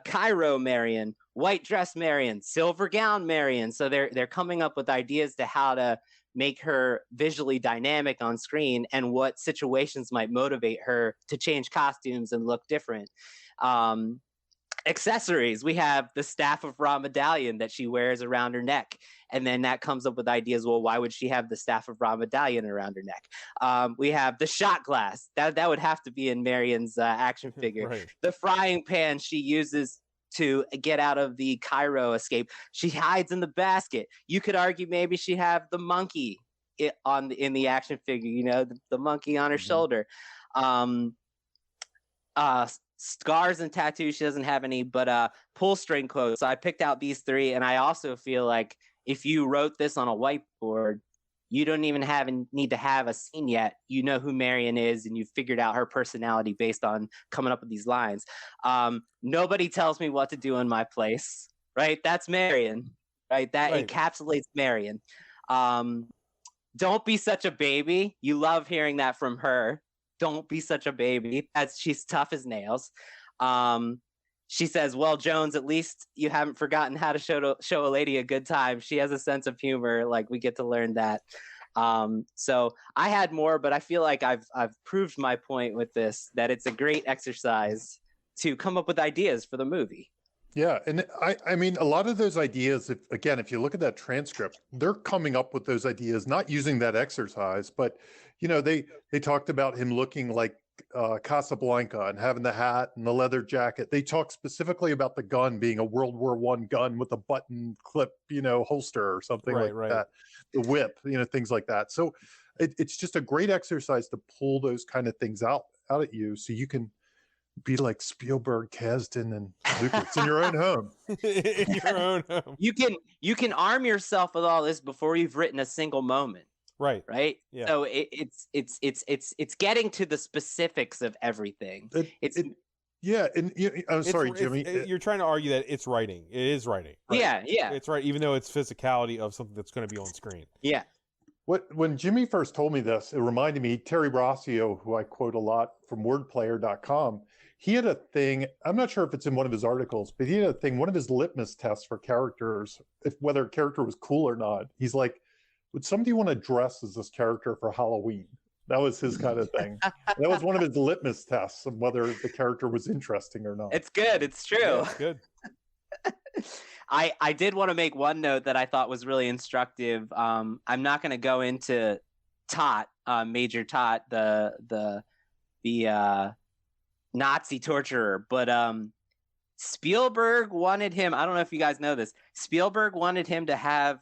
Cairo Marion, white dress Marion, silver gown Marion. So they're coming up with ideas to how to make her visually dynamic on screen and what situations might motivate her to change costumes and look different. Accessories, we have the Staff of Ra medallion that she wears around her neck, and then that comes up with ideas. Well, why would she have the Staff of Ra medallion around her neck? We have the shot glass that would have to be in Marion's action figure. Right. The frying pan she uses to get out of the Cairo escape, she hides in the basket. You could argue maybe she have the monkey in the action figure, the monkey on her shoulder. Scars and tattoos, she doesn't have any, but pull string quotes. So I picked out these 3, and I also feel like if you wrote this on a whiteboard, you don't even need to have a scene yet. You know who Marion is, and you figured out her personality based on coming up with these lines. Nobody tells me what to do in my place, right? That's Marion, right? That encapsulates Marion. Don't be such a baby. You love hearing that from her. Don't be such a baby. She's tough as nails. She says, well, Jones, at least you haven't forgotten how to show a lady a good time. She has a sense of humor. Like, we get to learn that. So I had more, but I feel like I've proved my point with this, that it's a great exercise to come up with ideas for the movie. Yeah. And I mean, a lot of those ideas, if you look at that transcript, they're coming up with those ideas, not using that exercise, but they talked about him looking like Casablanca and having the hat and the leather jacket. They talked specifically about the gun being a World War I gun with a button clip, holster or something that. The whip, things like that. So it's just a great exercise to pull those kind of things out at you, so you can be like Spielberg, Kasdan, and Lucas in your own home. In your own home. You can arm yourself with all this before you've written a single moment. Right. Yeah. So it's getting to the specifics of everything. Yeah, and I'm sorry, Jimmy. You're trying to argue that it's writing. It is writing. Right? Yeah. It's right, even though it's physicality of something that's going to be on screen. Yeah. When Jimmy first told me this, it reminded me, Terry Rossio, who I quote a lot from wordplayer.com, he had a thing, I'm not sure if it's in one of his articles, but he had a thing, one of his litmus tests for characters, whether a character was cool or not. He's like, would somebody want to dress as this character for Halloween? That was his kind of thing. That was one of his litmus tests of whether the character was interesting or not. It's good. It's true. Yeah, it's good. I did want to make one note that I thought was really instructive. I'm not going to go into Tot, Major Tot, the Nazi torturer, but Spielberg wanted him. I don't know if you guys know this. Spielberg wanted him to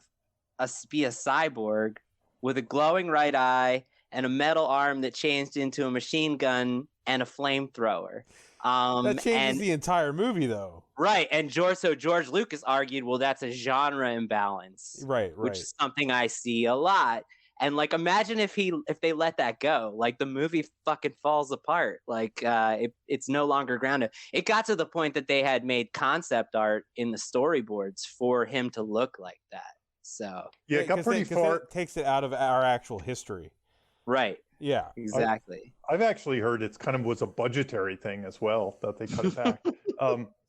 be a cyborg with a glowing right eye and a metal arm that changed into a machine gun and a flamethrower. That changes the entire movie, though. Right, and George Lucas argued, well, that's a genre imbalance, right, which is something I see a lot. And like, imagine if they let that go, like the movie fucking falls apart. Like, it's no longer grounded. It got to the point that they had made concept art in the storyboards for him to look like that. So yeah, it got pretty far. It takes it out of our actual history. Right. Yeah. Exactly. I've actually heard it's kind of was a budgetary thing as well that they cut it back.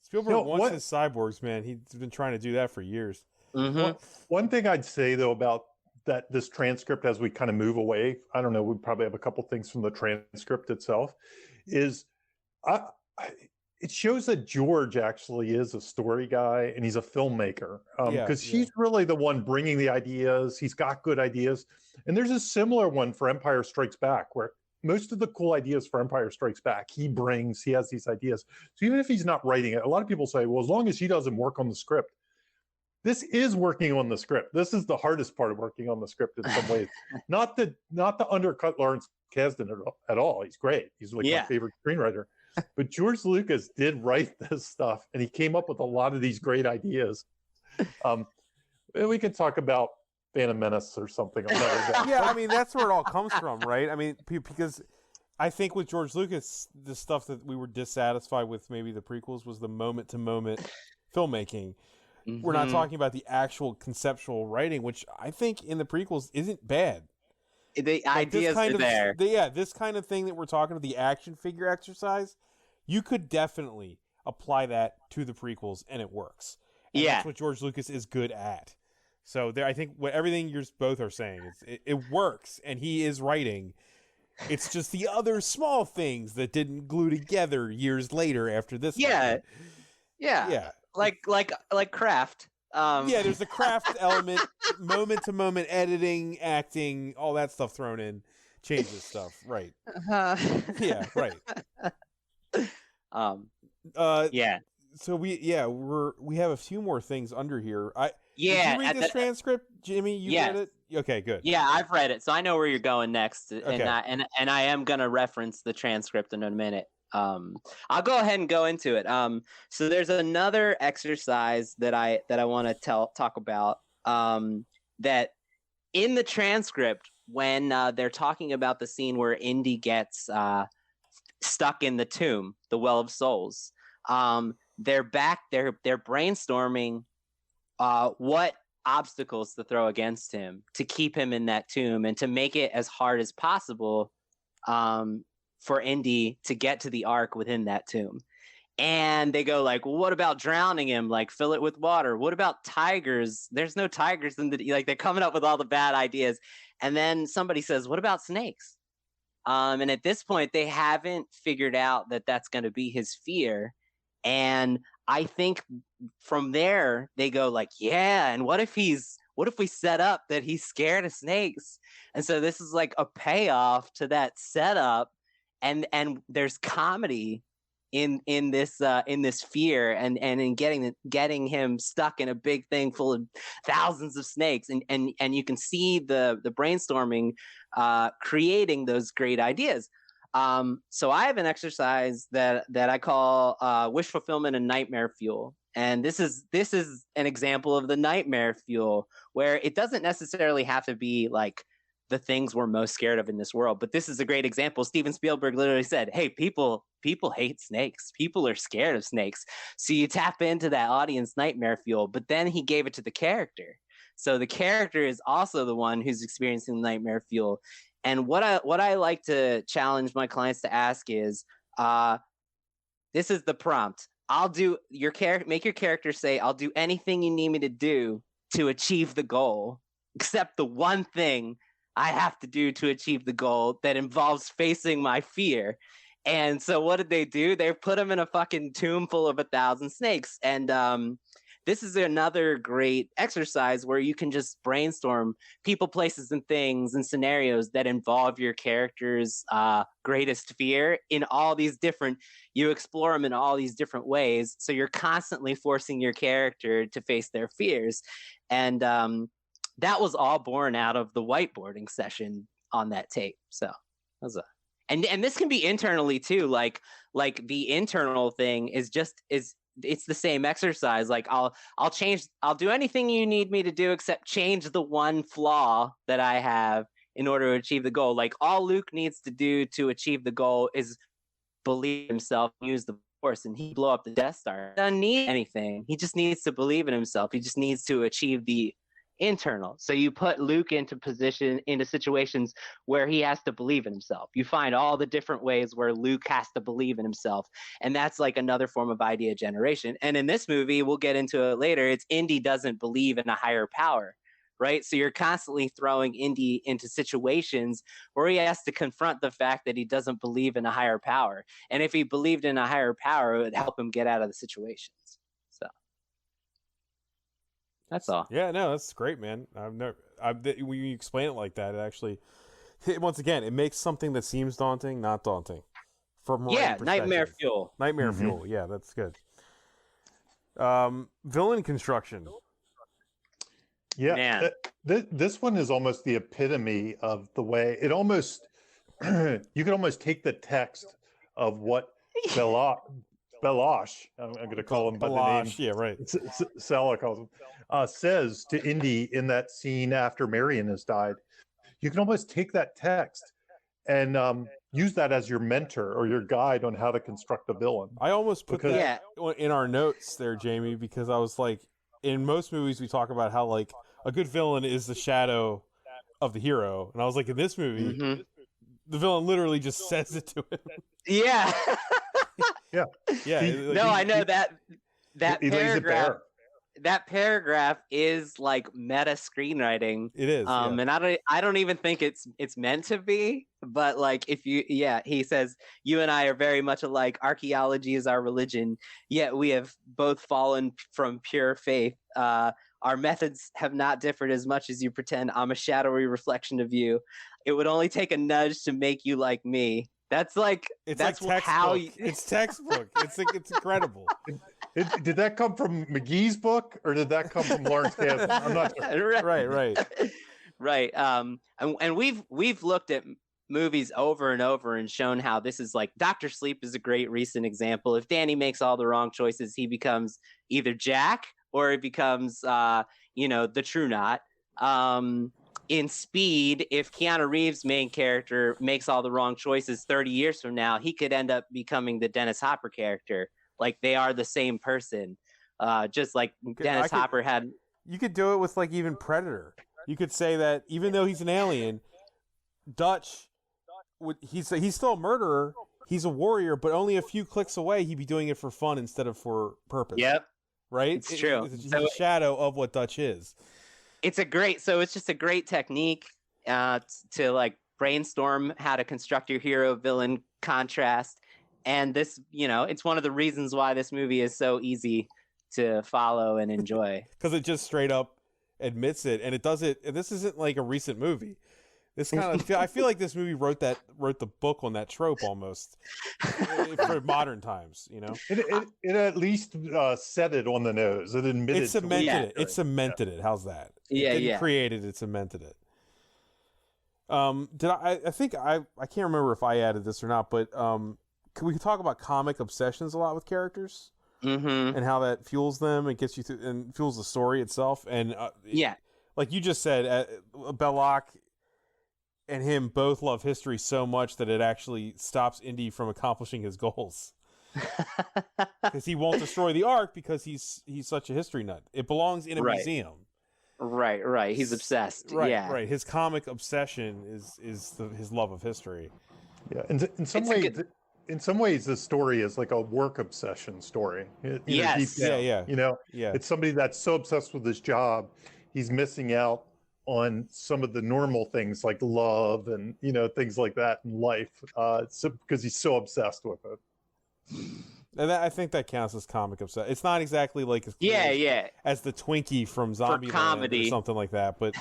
Spielberg wants his cyborgs, man. He's been trying to do that for years. Mm-hmm. One thing I'd say though about this transcript as we kind of move away, I don't know, we probably have a couple things from the transcript itself, is it shows that George actually is a story guy and he's a filmmaker, because he's really the one bringing the ideas. He's got good ideas. And there's a similar one for Empire Strikes Back, where most of the cool ideas for Empire Strikes Back, he has these ideas. So even if he's not writing it, a lot of people say, well, as long as he doesn't work on the script, this is working on the script. This is the hardest part of working on the script in some ways. Not to undercut Lawrence Kasdan at all. He's great. He's like my favorite screenwriter. But George Lucas did write this stuff, and he came up with a lot of these great ideas. We could talk about Phantom Menace or something. Yeah, I mean, that's where it all comes from, right? I mean, because I think with George Lucas, the stuff that we were dissatisfied with, maybe the prequels, was the moment-to-moment filmmaking. Mm-hmm. We're not talking about the actual conceptual writing, which I think in the prequels isn't bad. The ideas are there. This kind of thing that we're talking about, the action figure exercise, you could definitely apply that to the prequels, and it works. And that's what George Lucas is good at. So there, I think everything you both are saying, it works, and he is writing. It's just the other small things that didn't glue together years later after this. Yeah. Like craft. There's the craft element, moment to moment editing, acting, all that stuff thrown in, changes stuff, right? Yeah, right. So we have a few more things under here. Did you read this transcript, Jimmy? You read it? Okay, good. Yeah, I've read it, so I know where you're going next, okay. and I am gonna reference the transcript in a minute. I'll go ahead and go into it. So there's another exercise that I want to talk about. That in the transcript, when they're talking about the scene where Indy gets stuck in the tomb, the Well of Souls, they're brainstorming what obstacles to throw against him to keep him in that tomb and to make it as hard as possible for Indy to get to the Ark within that tomb. And they go like, well, what about drowning him? Like, fill it with water. What about tigers? There's no tigers in the, like, they're coming up with all the bad ideas. And then somebody says, what about snakes? And at this point, they haven't figured out that that's going to be his fear. And I think from there, they go like, yeah, and what if we set up that he's scared of snakes? And so this is like a payoff to that setup. And there's comedy in this fear and in getting him stuck in a big thing full of thousands of snakes, and you can see the brainstorming creating those great ideas. So I have an exercise that I call wish fulfillment and nightmare fuel. And this is an example of the nightmare fuel, where it doesn't necessarily have to be like the things we're most scared of in this world. But this is a great example. Steven Spielberg literally said, hey, people hate snakes. People are scared of snakes. So you tap into that audience nightmare fuel, but then he gave it to the character. So the character is also the one who's experiencing nightmare fuel. And what I like to challenge my clients to ask is, this is the prompt. Make your character say, I'll do anything you need me to do to achieve the goal, except the one thing I have to do to achieve the goal that involves facing my fear. And so what did they do? They put him in a fucking tomb full of 1,000 snakes. And this is another great exercise where you can just brainstorm people, places, and things and scenarios that involve your character's greatest fear in all these different, you explore them in all these different ways. So you're constantly forcing your character to face their fears. And that was all born out of the whiteboarding session on that tape. So that was and this can be internally too. Like the internal thing is it's the same exercise. Like I'll do anything you need me to do except change the one flaw that I have in order to achieve the goal. Like all Luke needs to do to achieve the goal is believe himself, use the Force, and he blow up the Death Star. He doesn't need anything. He just needs to believe in himself. He just needs to achieve the internal. So you put Luke into situations where he has to believe in himself. You find all the different ways where Luke has to believe in himself, and that's like another form of idea generation. And in this movie, we'll get into it later, it's Indy doesn't believe in a higher power, right? So you're constantly throwing Indy into situations where he has to confront the fact that he doesn't believe in a higher power, and if he believed in a higher power, it would help him get out of the situations. That's all. Yeah, no, that's great, man. When you explain it like that, it actually, once again, it makes something that seems daunting not daunting. From nightmare fuel. Nightmare fuel. Yeah, that's good. Villain construction. Yeah, this one is almost the epitome of the way it almost. You can almost take the text of what Belash, I'm going to call him by the name. Yeah, right. Sala calls him. Says to Indy in that scene after Marion has died. You can almost take that text and use that as your mentor or your guide on how to construct a villain. I almost put that in our notes there, Jamie, because I was like, in most movies we talk about how like a good villain is the shadow of the hero, and I was like, in this movie, the villain literally just says it to him. Yeah. Yeah. I know that paragraph. That paragraph is like meta screenwriting. It is, and I don't even think it's meant to be. But like, he says, you and I are very much alike. Archaeology is our religion. Yet we have both fallen from pure faith. Our methods have not differed as much as you pretend. I'm a shadowy reflection of you. It would only take a nudge to make you like me. That's like that's like how it's textbook. It's incredible. Did that come from McGee's book or did that come from Lawrence Kasdan? I'm not sure. Right. And we've looked at movies over and over and shown how this is like Dr. Sleep is a great recent example. If Danny makes all the wrong choices, he becomes either Jack or he becomes the True Knot. In Speed, if Keanu Reeves' main character makes all the wrong choices 30 years from now, he could end up becoming the Dennis Hopper character. Like they are the same person. Just like Hopper had. You could do it with like even Predator. You could say that even though he's an alien, Dutch, he's still a murderer. He's a warrior, but only a few clicks away, he'd be doing it for fun instead of for purpose. Yep. Right? It's true. It's a shadow of what Dutch is. It's just a great technique to like brainstorm how to construct your hero villain contrast. And this, it's one of the reasons why this movie is so easy to follow and enjoy. Because it just straight up admits it, and it does it. And this isn't like a recent movie. This kind of I feel like this movie wrote the book on that trope almost for modern times. It at least set it on the nose. It admitted it cemented it. It cemented it. How's that? Yeah, it didn't create it. It cemented it. I think I can't remember if I added this or not, but we could talk about comic obsessions a lot with characters and how that fuels them and gets you through and fuels the story itself. And like you just said, Belloc and him both love history so much that it actually stops Indy from accomplishing his goals. Because he won't destroy the Ark because he's such a history nut. It belongs in a museum. Right. He's obsessed. Right. His comic obsession is his love of history. Yeah, in some ways, the story is like a work obsession story. Yes. It's somebody that's so obsessed with his job, he's missing out on some of the normal things like love and things like that in life, because he's so obsessed with it. And I think that counts as comic obsessed. It's not exactly like as cool as the Twinkie from Zombieland or something like that, but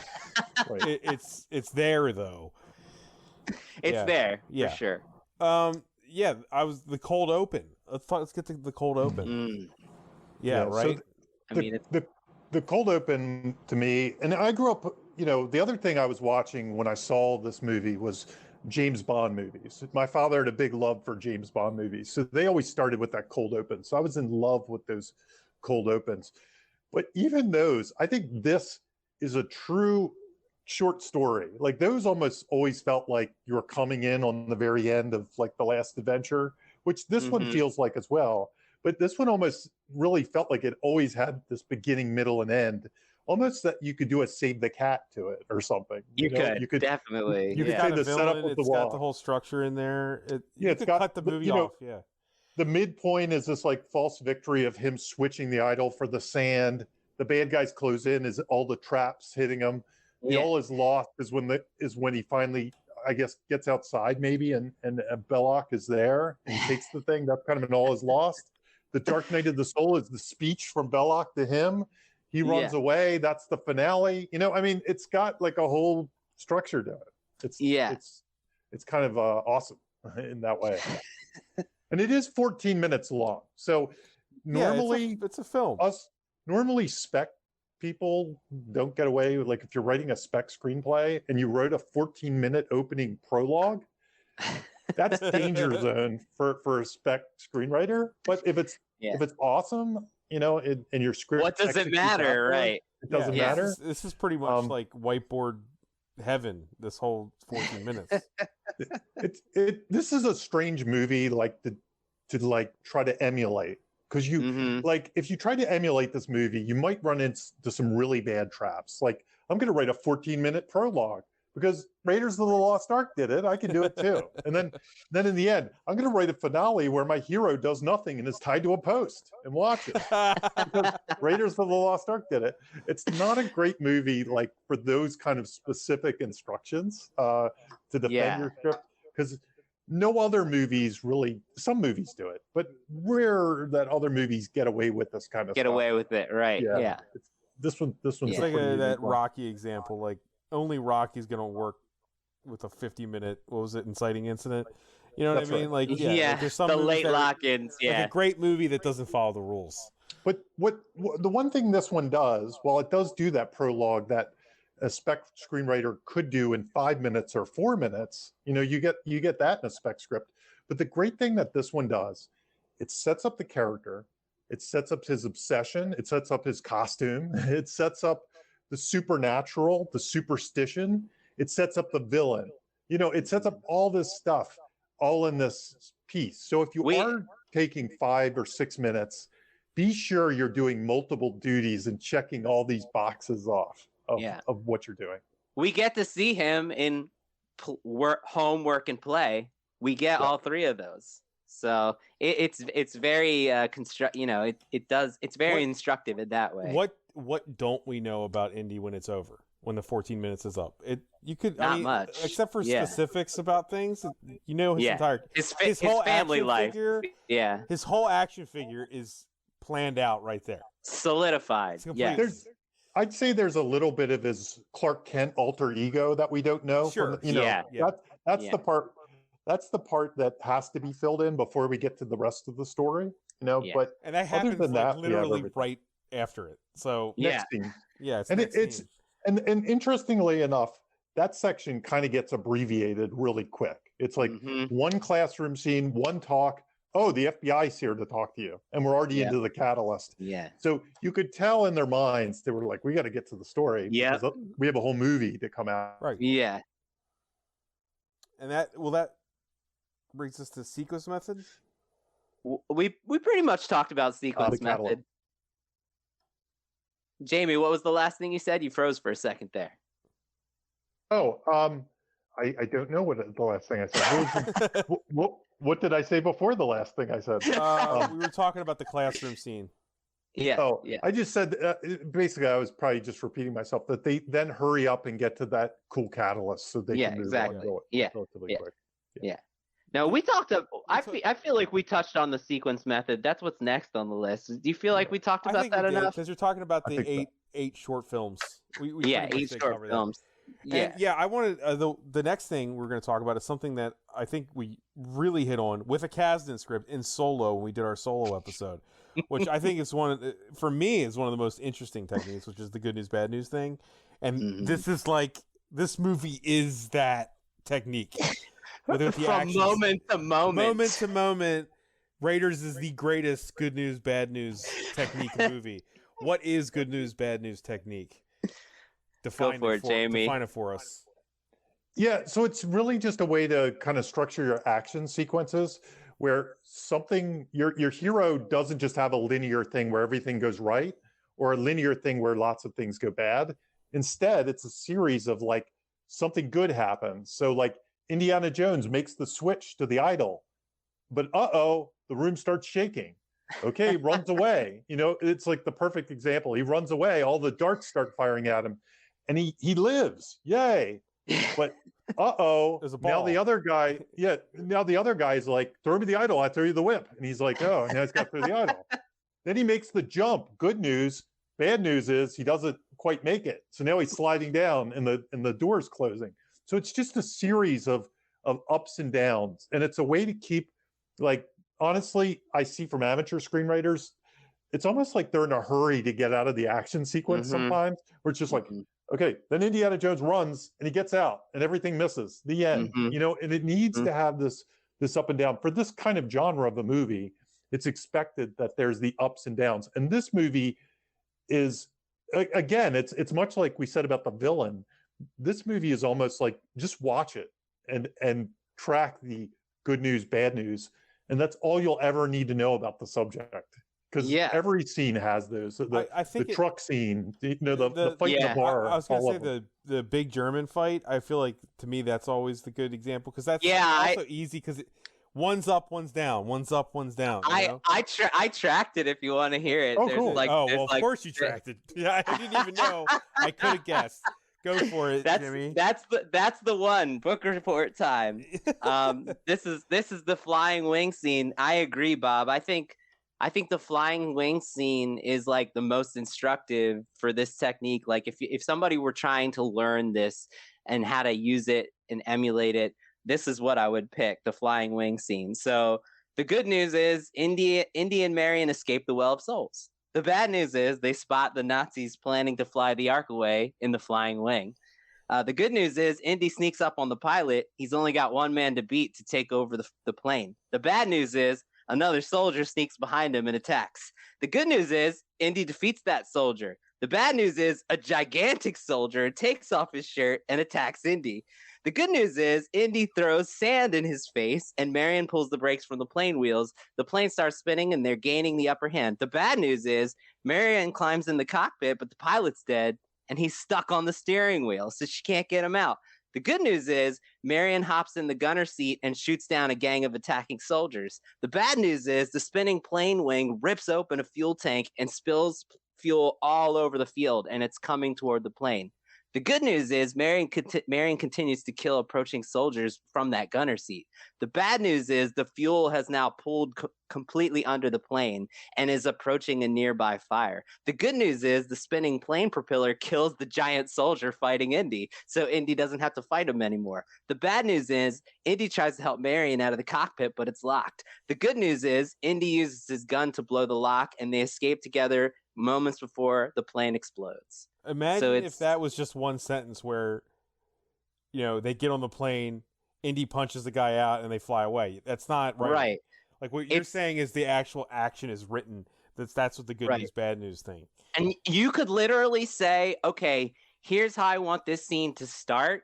it's there though. It's there for sure. I was the cold open. Let's get to the cold open. Right. So the cold open to me, and I grew up. The other thing I was watching when I saw this movie was James Bond movies. My father had a big love for James Bond movies, so they always started with that cold open. So I was in love with those cold opens. But even those, I think this is a true short story. Like those almost always felt like you were coming in on the very end of like The Last Adventure, which this one feels like as well. But this one almost really felt like it always had this beginning, middle, and end. Almost that you could do a Save the Cat to it or something. You could definitely. You could yeah. do the setup of the wall. It's got the whole structure in there. It's got cut the movie off. Yeah. The midpoint is this like false victory of him switching the idol for the sand. The bad guys close in is all the traps hitting him. The all is lost is when he finally, I guess, gets outside maybe and Belloc is there and he takes the thing. That's kind of an all is lost. The Dark Night of the Soul is the speech from Belloc to him. He runs away. That's the finale. It's got like a whole structure to it. It's kind of awesome in that way. And it is 14 minutes long. So normally it's a film. Normally spec people don't get away with, like, if you're writing a spec screenplay and you wrote a 14-minute opening prologue, that's danger zone for a spec screenwriter. But if it's awesome, in your script, what does it matter, right? It doesn't matter. This is pretty much like whiteboard heaven. This whole 14 minutes. This is a strange movie, like to like try to emulate, because you like if you try to emulate this movie, you might run into some really bad traps. Like I'm going to write a 14-minute prologue because Raiders of the Lost Ark did it. I can do it too. And then in the end, I'm going to write a finale where my hero does nothing and is tied to a post and watch it. Because Raiders of the Lost Ark did it. It's not a great movie, like for those kind of specific instructions to defend your script, because no other movies really. Some movies do it, but rare that other movies get away with this kind of stuff. Away with it, right? Yeah. This one's like that Rocky example, like. Only Rocky's gonna work with a 50-minute. What was it? Inciting incident. You know what I mean? Like there's some the late lock-ins. Like a great movie that doesn't follow the rules. But what the one thing this one does, while it does do that prologue that a spec screenwriter could do in 5 minutes or 4 minutes, you get that in a spec script. But the great thing that this one does, it sets up the character, it sets up his obsession, it sets up his costume, it sets up the supernatural, the superstition, it sets up the villain. It sets up all this stuff all in this piece. So if you are taking 5 or 6 minutes, be sure you're doing multiple duties and checking all these boxes off of what you're doing. We get to see him in home, work, and play. We get all three of those. So it's very it's very instructive in that way. What don't we know about Indy when it's over? When the 14 minutes is up, not much, except for specifics about things. His entire his whole family life. Figure, his whole action figure is planned out right there, solidified. I'd say there's a little bit of his Clark Kent alter ego that we don't know. Sure, that's the part. That's the part that has to be filled in before we get to the rest of the story. But and that happens literally right after it. So next scene. And it's interestingly enough, that section kind of gets abbreviated really quick. It's like one classroom scene, one talk. Oh, the FBI's here to talk to you, and we're already into the catalyst. So you could tell in their minds they were like, "We got to get to the story. Because we have a whole movie to come out." Right. Yeah. And that brings us to sequence method. We pretty much talked about sequence method. Jamie, what was the last thing you said? You froze for a second there. Oh, I don't know what the last thing I said. What did I say before the last thing I said? We were talking about the classroom scene. I just said basically I was probably just repeating myself that they then hurry up and get to that cool catalyst so they can move on relatively quick. No, we talked. I feel like we touched on the sequence method. That's what's next on the list. Do you feel like we talked I about think that we did, enough? because you're talking about I the think so. eight short films. We Yeah, pretty much 8 did short cover that. films. Yeah. And yeah, I wanted the next thing we're going to talk about is something that I think we really hit on with a Kasdan script in Solo when we did our Solo episode, which I think is for me is one of the most interesting techniques, which is the good news bad news thing. And this is this movie is that technique. Whether it's the From actions, moment to moment, Raiders is the greatest good news bad news technique movie. What is good news bad news technique? Define it for us. Yeah, so it's really just a way to kind of structure your action sequences where your hero doesn't just have a linear thing where everything goes right or a linear thing where lots of things go bad. Instead, it's a series of like something good happens. So like Indiana Jones makes the switch to the idol, but the room starts shaking. Okay, runs away. It's like the perfect example. He runs away, all the darts start firing at him, and he lives. Yay. But There's a ball. now the other guy is like, throw me the idol, I throw you the whip. And he's like, oh, now he's got to throw the idol. Then he makes the jump. Good news. Bad news is he doesn't quite make it. So now he's sliding down and the door's closing. So it's just a series of ups and downs. And it's a way to keep, like, honestly, I see from amateur screenwriters, it's almost like they're in a hurry to get out of the action sequence sometimes, where it's just like, okay, then Indiana Jones runs and he gets out and everything misses. The end. And it needs to have this up and down. For this kind of genre of a movie, it's expected that there's the ups and downs. And this movie is, again, it's much like we said about the villain. This movie is almost like just watch it and track the good news, bad news. And that's all you'll ever need to know about the subject. Because every scene has those. I think the truck scene, the fight in the bar. I was going to say the big German fight. I feel like, to me, that's always the good example, because that's also easy, because one's up, one's down. One's up, one's down. I tracked it if you want to hear it. Oh, cool. Of course you tracked it. Yeah, I didn't even know. I could have guessed. Go for it, Jimmy. That's the one. Book report time. This is the flying wing scene. I agree, Bob. I think the flying wing scene is like the most instructive for this technique. Like if somebody were trying to learn this and how to use it and emulate it, this is what I would pick, the flying wing scene. So the good news is Indy and Marion escape the Well of Souls. The bad news is they spot the Nazis planning to fly the Ark away in the flying wing. The good news is Indy sneaks up on the pilot. He's only got one man to beat to take over the plane. The bad news is another soldier sneaks behind him and attacks. The good news is Indy defeats that soldier. The bad news is a gigantic soldier takes off his shirt and attacks Indy. The good news is Indy throws sand in his face and Marion pulls the brakes from the plane wheels. The plane starts spinning and they're gaining the upper hand. The bad news is Marion climbs in the cockpit, but the pilot's dead and he's stuck on the steering wheel, so she can't get him out. The good news is Marion hops in the gunner seat and shoots down a gang of attacking soldiers. The bad news is the spinning plane wing rips open a fuel tank and spills fuel all over the field, and it's coming toward the plane. The good news is Marion continues to kill approaching soldiers from that gunner seat. The bad news is the fuel has now pulled completely under the plane and is approaching a nearby fire. The good news is the spinning plane propeller kills the giant soldier fighting Indy, so Indy doesn't have to fight him anymore. The bad news is Indy tries to help Marion out of the cockpit, but it's locked. The good news is Indy uses his gun to blow the lock, and they escape together moments before the plane explodes. Imagine if that was just one sentence where, they get on the plane, Indy punches the guy out, and they fly away. That's not right. Right. Like what you're saying is the actual action is written. That's what the good news, bad news thing. And you could literally say, okay, here's how I want this scene to start,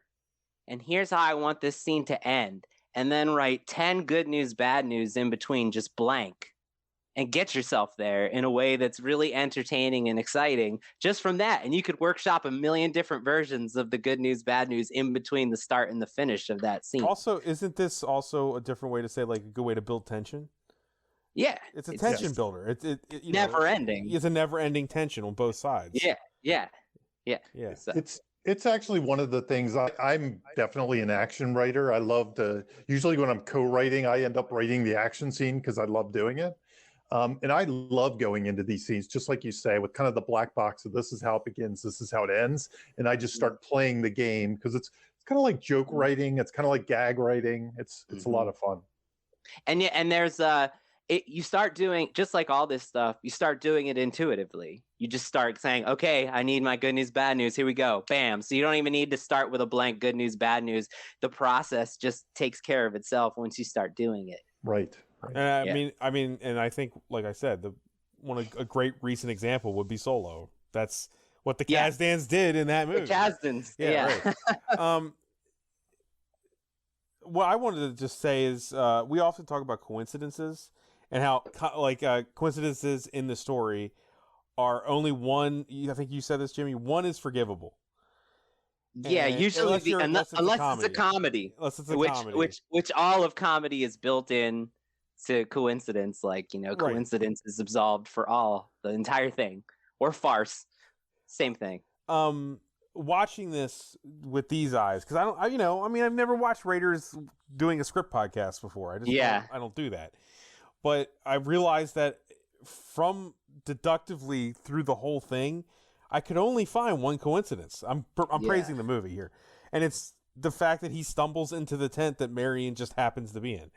and here's how I want this scene to end. And then write 10 good news, bad news in between, just blank. And get yourself there in a way that's really entertaining and exciting just from that. And you could workshop a million different versions of the good news, bad news in between the start and the finish of that scene. Also, isn't this also a different way to say, like, a good way to build tension? Yeah. It's a tension builder. It's never ending. It's a never ending tension on both sides. Yeah. Yeah. It's It's actually one of the things I'm definitely an action writer. I love to, usually when I'm co-writing, I end up writing the action scene because I love doing it. And I love going into these scenes, just like you say, with kind of the black box of this is how it begins, this is how it ends. And I just start playing the game because it's kind of like joke writing. It's kind of like gag writing. It's a lot of fun. And yeah, and there's you start doing, just like all this stuff, you start doing it intuitively. You just start saying, okay, I need my good news, bad news. Here we go. Bam. So you don't even need to start with a blank good news, bad news. The process just takes care of itself once you start doing it. Right. And I mean, and I think, like I said, a great recent example would be Solo. That's what the Kazdans did in that movie. The Kazdans. Yeah. Right. What I wanted to just say is we often talk about coincidences and how coincidences in the story are only one. I think you said this, Jimmy. One is forgivable. Yeah, and usually unless it's a comedy. Unless it's a comedy. Which all of comedy is built in to coincidence. Like, coincidence is absolved for the entire thing. Or farce. Same thing. Watching this with these eyes, because I've never watched Raiders doing a script podcast before. I don't do that. But I realized that from deductively through the whole thing, I could only find one coincidence. I'm praising the movie here, and it's the fact that he stumbles into the tent that Marion just happens to be in.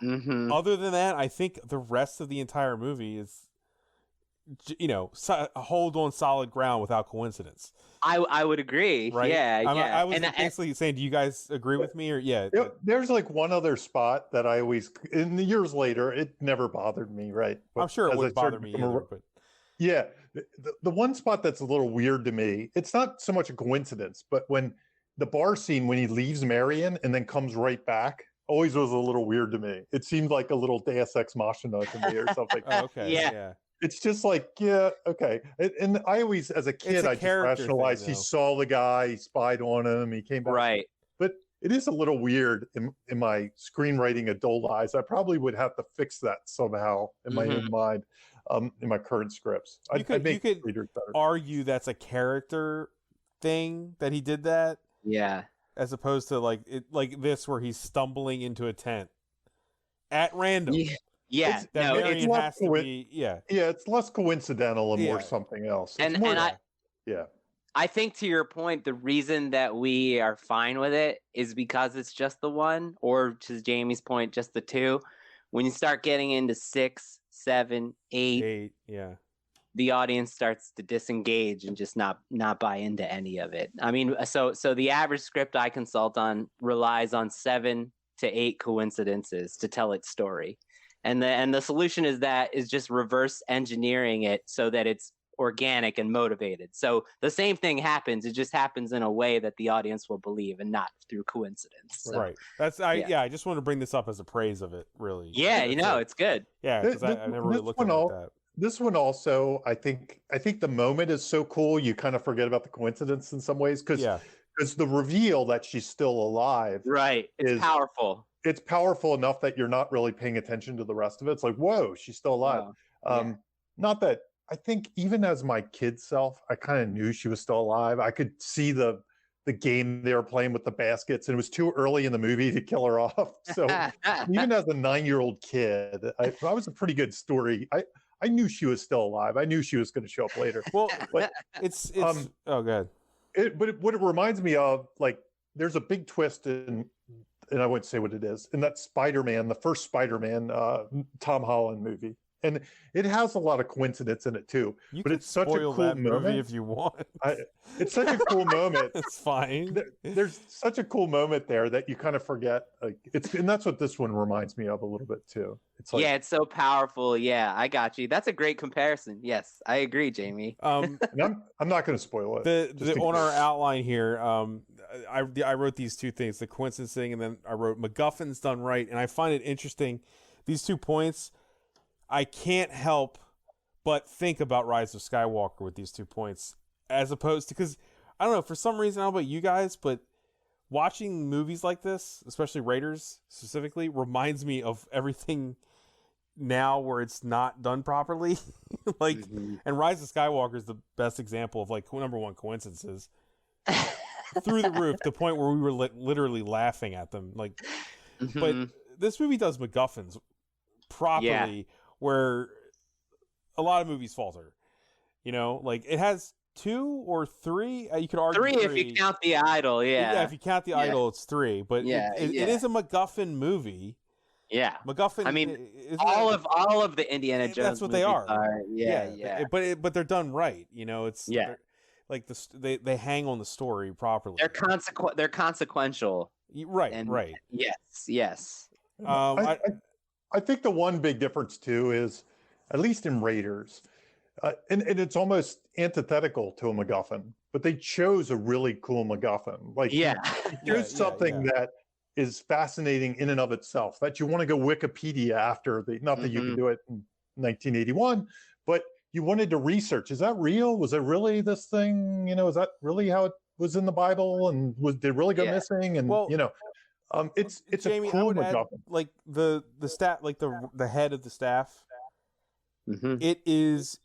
Mm-hmm. Other than that, I think the rest of the entire movie is, hold on solid ground without coincidence. I would agree. Right? Yeah. I was basically saying, do you guys agree with me? Or there's like one other spot that I always, in the years later, it never bothered me. Right? But I'm sure it wouldn't bother me either. But yeah, the one spot that's a little weird to me, it's not so much a coincidence, but when the bar scene, when he leaves Marion and then comes right back, always was a little weird to me. It seemed like a little Deus Ex Machina to me or something. Oh, okay. Yeah. It's just like, okay. And I always, as a kid, I just rationalized he saw the guy, he spied on him, he came back. Right. But it is a little weird in my screenwriting adult eyes. I probably would have to fix that somehow in my own mind, in my current scripts. You could argue that's a character thing that he did that. Yeah. As opposed to like this where he's stumbling into a tent at random. Yeah, it's less it's less coincidental and more something else. I think, to your point, the reason that we are fine with it is because it's just the one, or to Jamie's point, just the two. When you start getting into 6, 7, 8, the audience starts to disengage and just not buy into any of it. I mean, so the average script I consult on relies on 7 to 8 coincidences to tell its story. And the solution is just reverse engineering it so that it's organic and motivated. So the same thing happens. It just happens in a way that the audience will believe and not through coincidence. So, right. I just want to bring this up as a praise of it, really. Yeah, it's good. Yeah, because I never really looked at it like that. This one also, I think the moment is so cool, you kind of forget about the coincidence in some ways, because the reveal that she's still alive, right, is powerful. It's powerful enough that you're not really paying attention to the rest of it. It's like, whoa, she's still alive. Not that, I think even as my kid self, I kind of knew she was still alive. I could see the game they were playing with the baskets, and it was too early in the movie to kill her off. So even as a 9-year-old kid, I was a pretty good story. I knew she was still alive. I knew she was going to show up later. Well, but it's oh, God. What it reminds me of, like, there's a big twist in, and I won't say what it is, in that Spider-Man, the first Spider-Man, Tom Holland movie. And it has a lot of coincidence in it too. But it's such a cool moment if you want. It's such a cool moment. It's fine. There's such a cool moment there that you kind of forget. And that's what this one reminds me of a little bit too. It's like, it's so powerful. Yeah, I got you. That's a great comparison. Yes, I agree, Jamie. And I'm not going to spoil it. On our outline here, I wrote these two things: the coincidence thing, and then I wrote MacGuffin's done right. And I find it interesting. These 2 points, I can't help but think about Rise of Skywalker with these 2 points, as opposed to, because I don't know, for some reason, I don't know about you guys, but watching movies like this, especially Raiders specifically, reminds me of everything now where it's not done properly. And Rise of Skywalker is the best example of, like, number one, coincidences. through the roof, to the point where we were literally laughing at them. Like, but this movie does MacGuffins properly, where a lot of movies falter. You know, like it has 2 or 3. You could argue 3 if you count the idol. Yeah, if you count the idol, it's 3. But it is a MacGuffin movie. Yeah, MacGuffin. I mean, all of the Indiana Jones. That's what they are. Yeah. But they're done right. You know, it's like they hang on the story properly. They're consequential. Right. Right. Yes. I think the one big difference too is, at least in Raiders, and it's almost antithetical to a MacGuffin, but they chose a really cool MacGuffin. Like, chose something that is fascinating in and of itself, that you want to go Wikipedia after. Not that you could do it in 1981, but you wanted to research. Is that real? Was it really this thing? You know, is that really how it was in the Bible? And did it really go missing? And it's Jamie, a cool MacGuffin. add, like the staff, like the head of the staff. It's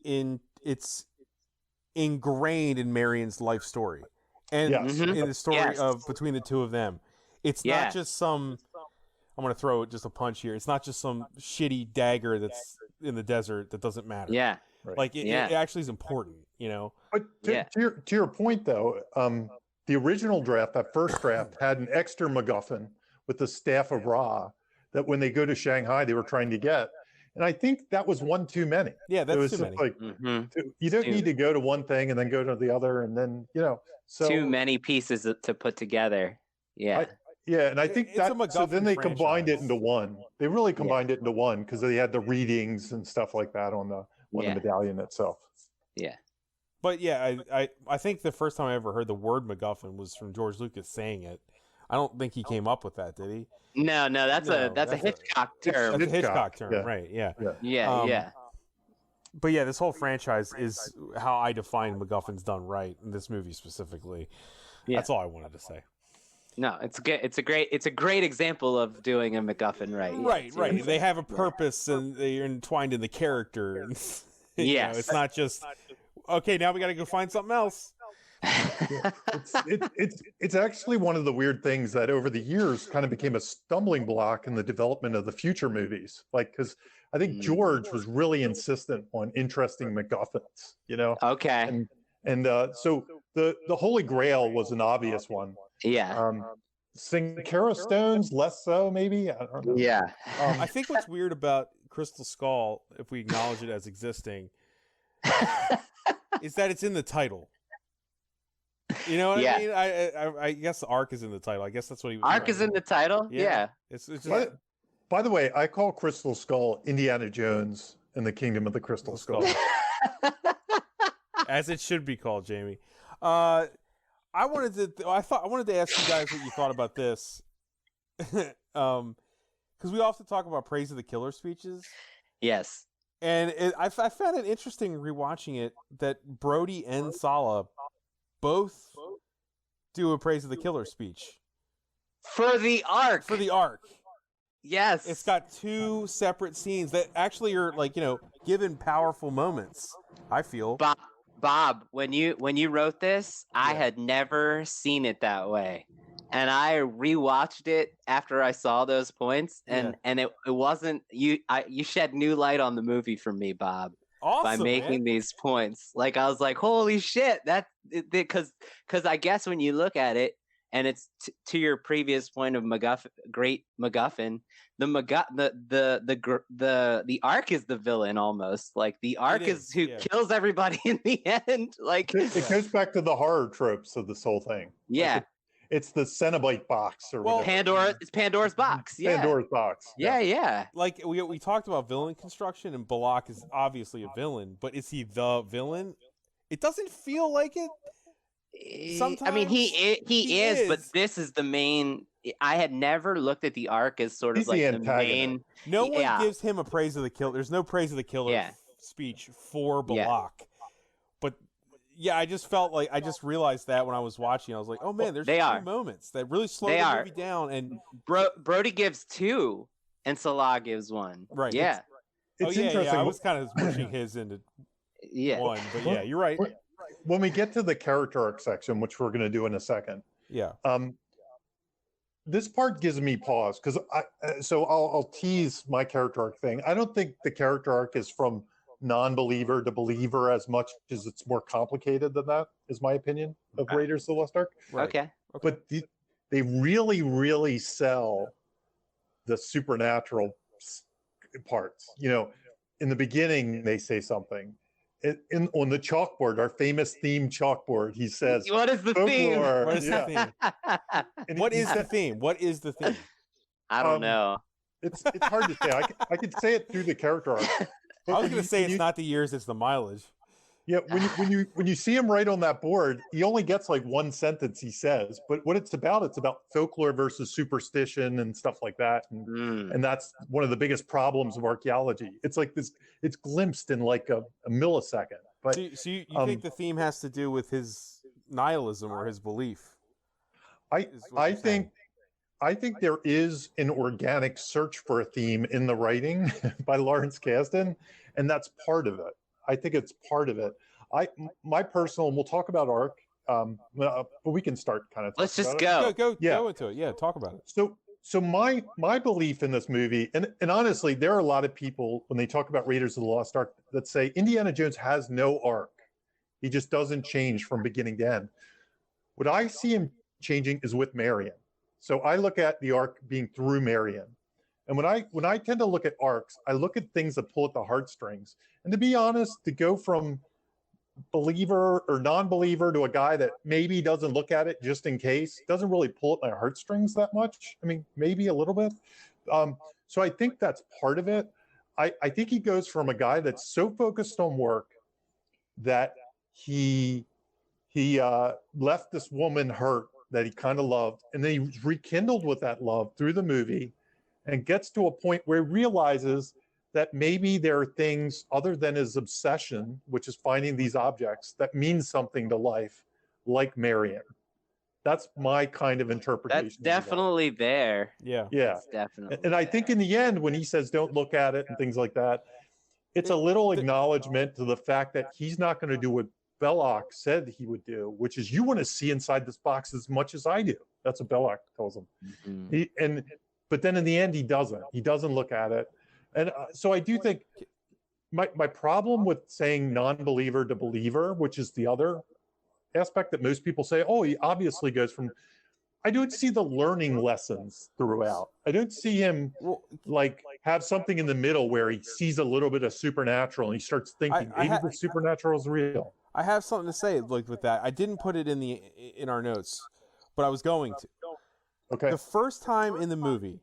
ingrained in Marion's life story, and in the story of between the two of them. It's not just some. I'm going to throw just a punch here. It's not just some shitty dagger that's in the desert that doesn't matter. Yeah, like it actually is important, you know. But to your point though, the original draft, that first draft, had an extra MacGuffin with the Staff of Ra that when they go to Shanghai, they were trying to get. And I think that was one too many. Yeah, that's too many. Like, you don't need to go to one thing and then go to the other, and then so too many pieces to put together. Yeah. And I think that so then they franchise. combined it into one. They really combined it into one because they had the readings and stuff like that on the medallion itself. Yeah. But I think the first time I ever heard the word MacGuffin was from George Lucas saying it. I don't think he came up with that, did he? No, that's a Hitchcock term. That's a Hitchcock term, right? Yeah. But this whole franchise is how I define MacGuffins done right in this movie specifically. That's all I wanted to say. No, it's good. It's a great example of doing a MacGuffin right. Right. They have a purpose and they're entwined in the character. Yes. It's not just okay. Now we got to go find something else. It's actually one of the weird things that over the years kind of became a stumbling block in the development of the future movies. Like, because I think George was really insistent on interesting MacGuffins. You know. Okay. And so the Holy Grail was an obvious one. Yeah. Sincera stones, less so, maybe. I don't know. Yeah. I think what's weird about Crystal Skull, if we acknowledge it as existing, is that it's in the title. You know what I mean? I guess the Ark is in the title. I guess that's what he was. Ark is in the title. Yeah. It's just. By the way, I call Crystal Skull Indiana Jones and the Kingdom of the Crystal Skull. As it should be called, Jamie. I wanted to ask you guys what you thought about this, because we often talk about praise of the killer speeches. Yes, and I found it interesting rewatching it that Brody and Sala both do a praise of the killer speech for the Ark. Yes, it's got 2 separate scenes that actually are given powerful moments. I feel. Bob, when you wrote this, I had never seen it that way, and I rewatched it after I saw those points, and it wasn't you. You shed new light on the movie for me, Bob, by making these points. Like I was like, holy shit, because I guess when you look at it, and it's to your previous point of great MacGuffin. The Ark is the villain almost. Like the Ark is who kills everybody in the end. Like it goes back to the horror tropes of this whole thing. Yeah. Like it's the Cenobite box or whatever. It's Pandora's box. Yeah. Pandora's box. Yeah. Like we talked about villain construction, and Balak is obviously a villain, but is he the villain? It doesn't feel like it. Sometimes I mean, he is, but this is the main. I had never looked at the Ark as sort of like the main. No one gives him a praise of the killer. There's no praise of the killer speech for Balak. But I just felt like I just realized that when I was watching, I was like, oh man, there's 2 moments that really slow the movie down. And Brody gives 2, and Salah gives 1. Right. Yeah. It's interesting. I was kind of pushing his into 1, but you're right. When we get to the character arc section, which we're going to do in a second, Yeah. This part gives me pause because I'll tease my character arc thing. I don't think the character arc is from non-believer to believer as much as it's more complicated than that, is my opinion of Raiders of the Lost Ark. Right. Okay. But they really, really sell the supernatural parts. You know, in the beginning, they say something. On the chalkboard, our famous theme chalkboard, he says, What is the theme? folklore. What is the theme? And What he is the said- theme? What is the theme? I don't know. It's hard to say. I could say it through the character arc. But I was when gonna you- say when it's you- not the years, it's the mileage. Yeah, when you see him write on that board, he only gets like one sentence he says. But what it's about folklore versus superstition and stuff like that. And that's one of the biggest problems of archaeology. It's like this. It's glimpsed in like a millisecond. But So you think the theme has to do with his nihilism or his belief? I think there is an organic search for a theme in the writing by Lawrence Kasdan, and that's part of it. I think it's part of it. My personal, and we'll talk about Arc, but we can start kind of. Let's just about go. Go into it. Yeah, talk about it. So my belief in this movie, and honestly, there are a lot of people when they talk about Raiders of the Lost Ark that say Indiana Jones has no arc. He just doesn't change from beginning to end. What I see him changing is with Marion. So I look at the arc being through Marion. And when I tend to look at arcs, I look at things that pull at the heartstrings. And to be honest, to go from believer or non-believer to a guy that maybe doesn't look at it just in case, doesn't really pull at my heartstrings that much. I mean, maybe a little bit. So I think that's part of it. I think he goes from a guy that's so focused on work that he left this woman hurt that he kind of loved, and then he rekindled with that love through the movie and gets to a point where he realizes that maybe there are things other than his obsession, which is finding these objects, that mean something to life, like Marion. That's my kind of interpretation. That's definitely there. Yeah. Yeah. That's definitely. And I think in the end, when he says, don't look at it and things like that, it's a little acknowledgement to the fact that he's not going to do what Belloc said he would do, which is you want to see inside this box as much as I do. That's what Belloc tells him. Mm-hmm. But then in the end, he doesn't. He doesn't look at it. And so I do think my problem with saying non-believer to believer, which is the other aspect that most people say, oh, he obviously goes from, I don't see the learning lessons throughout. I don't see him like have something in the middle where he sees a little bit of supernatural and he starts thinking maybe the supernatural is real. I have something to say like with that. I didn't put it in our notes, but I was going to. Okay. The first time in the movie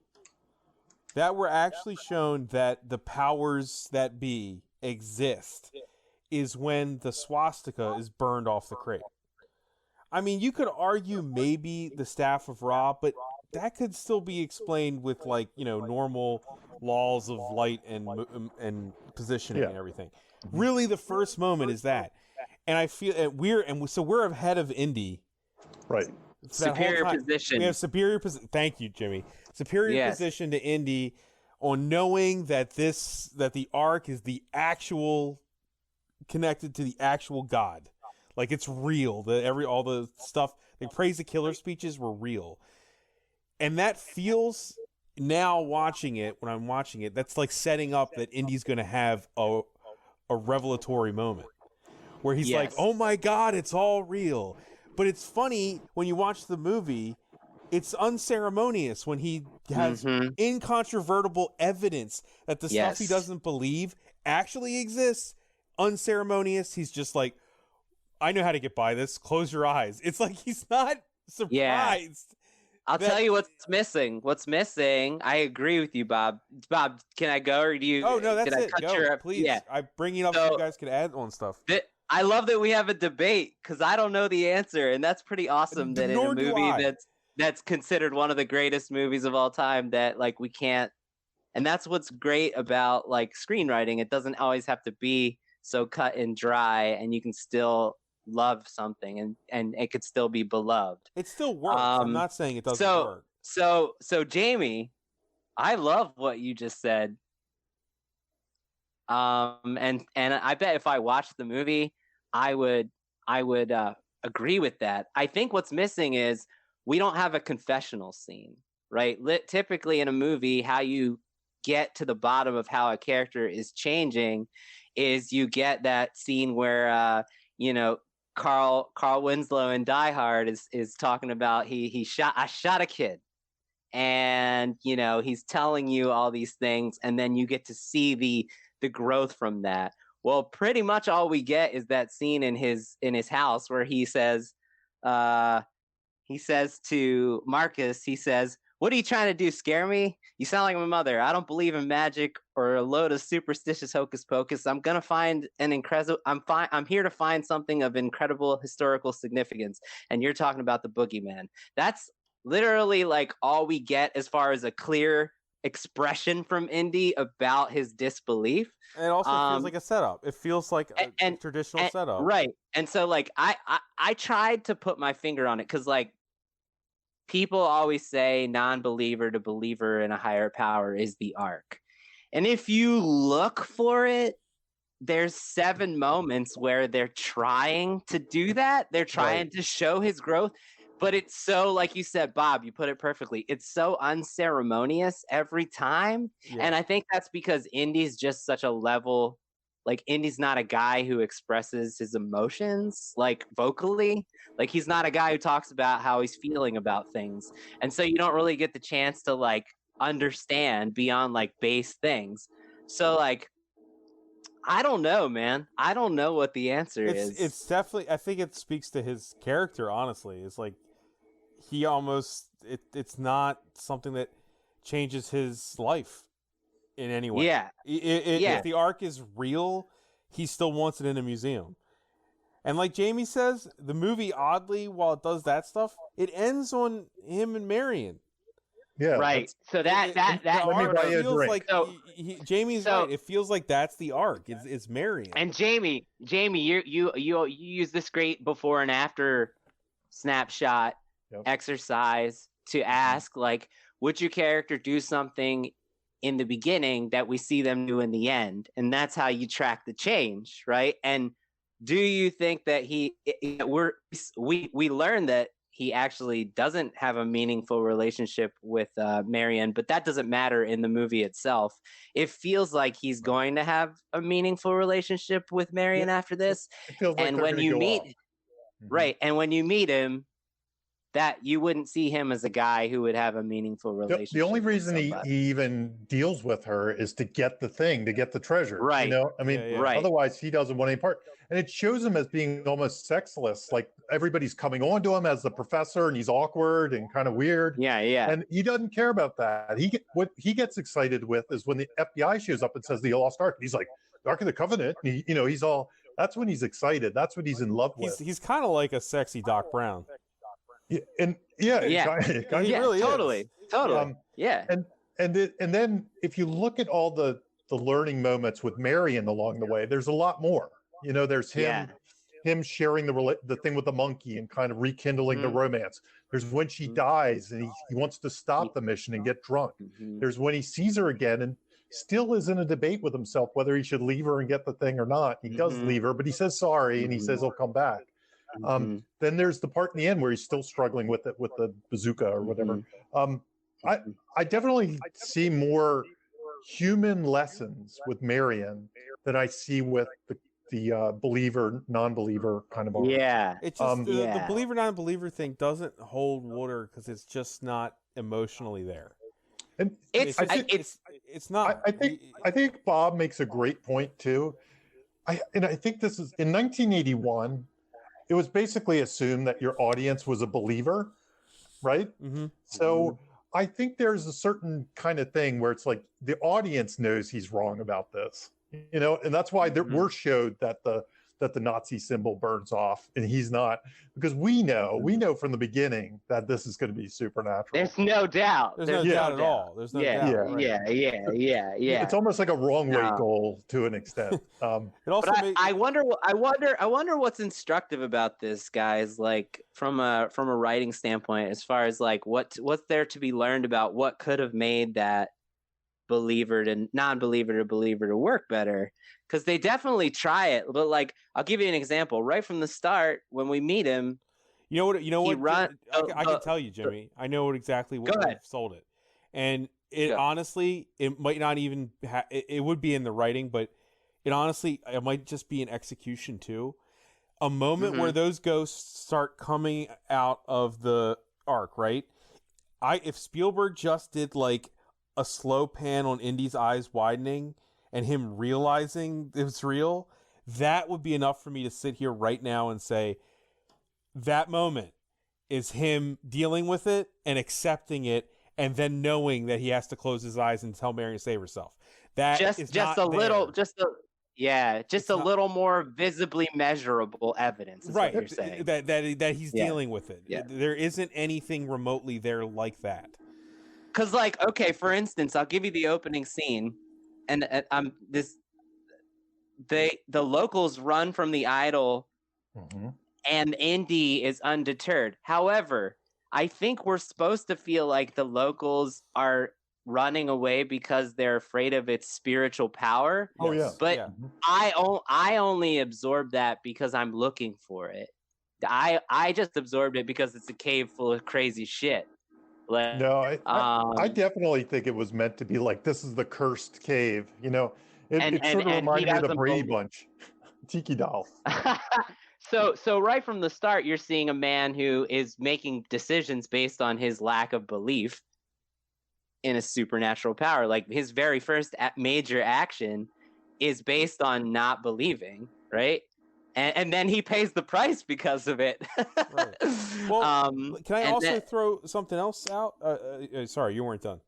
that we're actually shown that the powers that be exist is when the swastika is burned off the crate. I mean, you could argue maybe the Staff of Ra, but that could still be explained with like, normal laws of light and positioning and everything. Really, the first moment is that. And I feel we're ahead of Indy. Right. Superior position. We have superior position. Thank you, Jimmy. Superior position to Indy on knowing that the Ark is the actual connected to the actual God. Like it's real. All the stuff they praise the killer speeches were real. And that feels now when I'm watching it, that's like setting up that Indy's gonna have a revelatory moment. Where he's like, oh my God, it's all real. But it's funny when you watch the movie, it's unceremonious when he has incontrovertible evidence that the stuff he doesn't believe actually exists. Unceremonious. He's just like, I know how to get by this. Close your eyes. It's like he's not surprised. Yeah. I'll tell you what's missing. What's missing? I agree with you, Bob. Bob, can I go or do you? Oh no, that's it. Go, please. Yeah. I bring it up so you guys can add on stuff. I love that we have a debate because I don't know the answer, and that's pretty awesome. That in a movie that's considered one of the greatest movies of all time, that like we can't, and that's what's great about like screenwriting. It doesn't always have to be so cut and dry, and you can still love something, and it could still be beloved. It still works. I'm not saying it doesn't work. So Jamie, I love what you just said. And I bet if I watched the movie, I would agree with that. I think what's missing is we don't have a confessional scene, right? Typically in a movie, how you get to the bottom of how a character is changing is you get that scene where Carl Winslow in Die Hard is talking about I shot a kid, and he's telling you all these things, and then you get to see the growth from that. Well, pretty much all we get is that scene in his house where he says to Marcus, he says, "What are you trying to do? Scare me? You sound like my mother. I don't believe in magic or a load of superstitious hocus pocus. I'm gonna find an incredible. I'm here to find something of incredible historical significance. And you're talking about the boogeyman." That's literally like all we get as far as a clear expression from Indy about his disbelief. And it also feels like a setup. It feels like a traditional setup, right? And so like I tried to put my finger on it because like, people always say non-believer to believer in a higher power is the arc. And if you look for it, there's 7 moments where they're trying to do that. They're trying to show his growth. But it's so, like you said, Bob, you put it perfectly. It's so unceremonious every time. Yeah. And I think that's because Indy's just such a level, like Indy's not a guy who expresses his emotions like vocally. Like he's not a guy who talks about how he's feeling about things. And so you don't really get the chance to like understand beyond like base things. So like, I don't know, man. I don't know what the answer is. It's definitely, I think it speaks to his character, honestly. It's like he almost, it's not something that changes his life in any way. Yeah. If the arc is real, he still wants it in a museum. And like Jamie says, the movie, oddly, while it does that stuff, it ends on him and Marion. Yeah. Right. So that feels like Jamie's right. It feels like that's the arc. It's Marion. And Jamie, you use this great before and after snapshot exercise to ask, like, would your character do something in the beginning that we see them do in the end? And that's how you track the change, right? And do you think that we learned that he actually doesn't have a meaningful relationship with Marion, but that doesn't matter in the movie itself. It feels like he's going to have a meaningful relationship with Marion after this. It feels like and when you meet, and when you meet him, that you wouldn't see him as a guy who would have a meaningful relationship. The only reason he even deals with her is to get the thing, to get the treasure. Right. I mean, otherwise he doesn't want any part. And it shows him as being almost sexless. Like everybody's coming on to him as the professor and he's awkward and kind of weird. Yeah. And he doesn't care about that. What he gets excited with is when the FBI shows up and says the Lost Ark. He's like, Ark of the Covenant. And he's all, that's when he's excited. That's what he's in love with. He's kind of like a sexy Doc Brown. Yeah, and he really totally. And then if you look at all the learning moments with Marion along the way, there's a lot more. There's him sharing the thing with the monkey and kind of rekindling the romance. There's when she dies and he wants to stop the mission and get drunk. There's when he sees her again and still is in a debate with himself whether he should leave her and get the thing or not. He does leave her, but he says sorry and he says he'll come back. Then there's the part in the end where he's still struggling with it, with the bazooka or whatever. I definitely see more human lessons with Marion than I see with the believer, non-believer kind of arc. Yeah. It's just the believer, non-believer thing doesn't hold water because it's just not emotionally there. And it's not. I think Bob makes a great point too. I think this is in 1981. It was basically assumed that your audience was a believer, right? So I think there's a certain kind of thing where it's like the audience knows he's wrong about this, and that's why we're showed that the Nazi symbol burns off and he's not, because we know from the beginning that this is going to be supernatural. There's no doubt. There's no doubt at all. There's no doubt. Yeah. It's almost like a wrong way goal to an extent. It also I wonder what's instructive about this, guys, like from a writing standpoint, as far as like what's there to be learned about what could have made that believer to non-believer to believer to work better. Because they definitely try it, but like I'll give you an example. Right from the start, when we meet him, You know what? You know He what? run- I can tell you, Jimmy. I know exactly what Go ahead. sold it, and it Go. honestly, it might not even. It would be in the writing, but it might just be an execution too. A moment where those ghosts start coming out of the ark, right? If Spielberg just did like a slow pan on Indy's eyes widening and him realizing it was real, that would be enough for me to sit here right now and say that moment is him dealing with it and accepting it, and then knowing that he has to close his eyes and tell Mary to save herself. That is just not a little, there. just a little more visibly measurable evidence. Is right. What you're saying. That he's dealing with it. Yeah. There isn't anything remotely there like that. Because, like, okay, for instance, I'll give you the opening scene, and the locals run from the idol, and Indy is undeterred. However, I think we're supposed to feel like the locals are running away because they're afraid of its spiritual power. Oh yeah. But I only absorbed that because I'm looking for it. I just absorbed it because it's a cave full of crazy shit. Like, No, I definitely think it was meant to be like, this is the cursed cave. You know, it sort of reminded me of the Brady Bunch, Tiki Doll. So right from the start, you're seeing a man who is making decisions based on his lack of belief in a supernatural power. Like his very first major action is based on not believing, right? And then he pays the price because of it. Right. Well, can I also throw something else out? Sorry, you weren't done.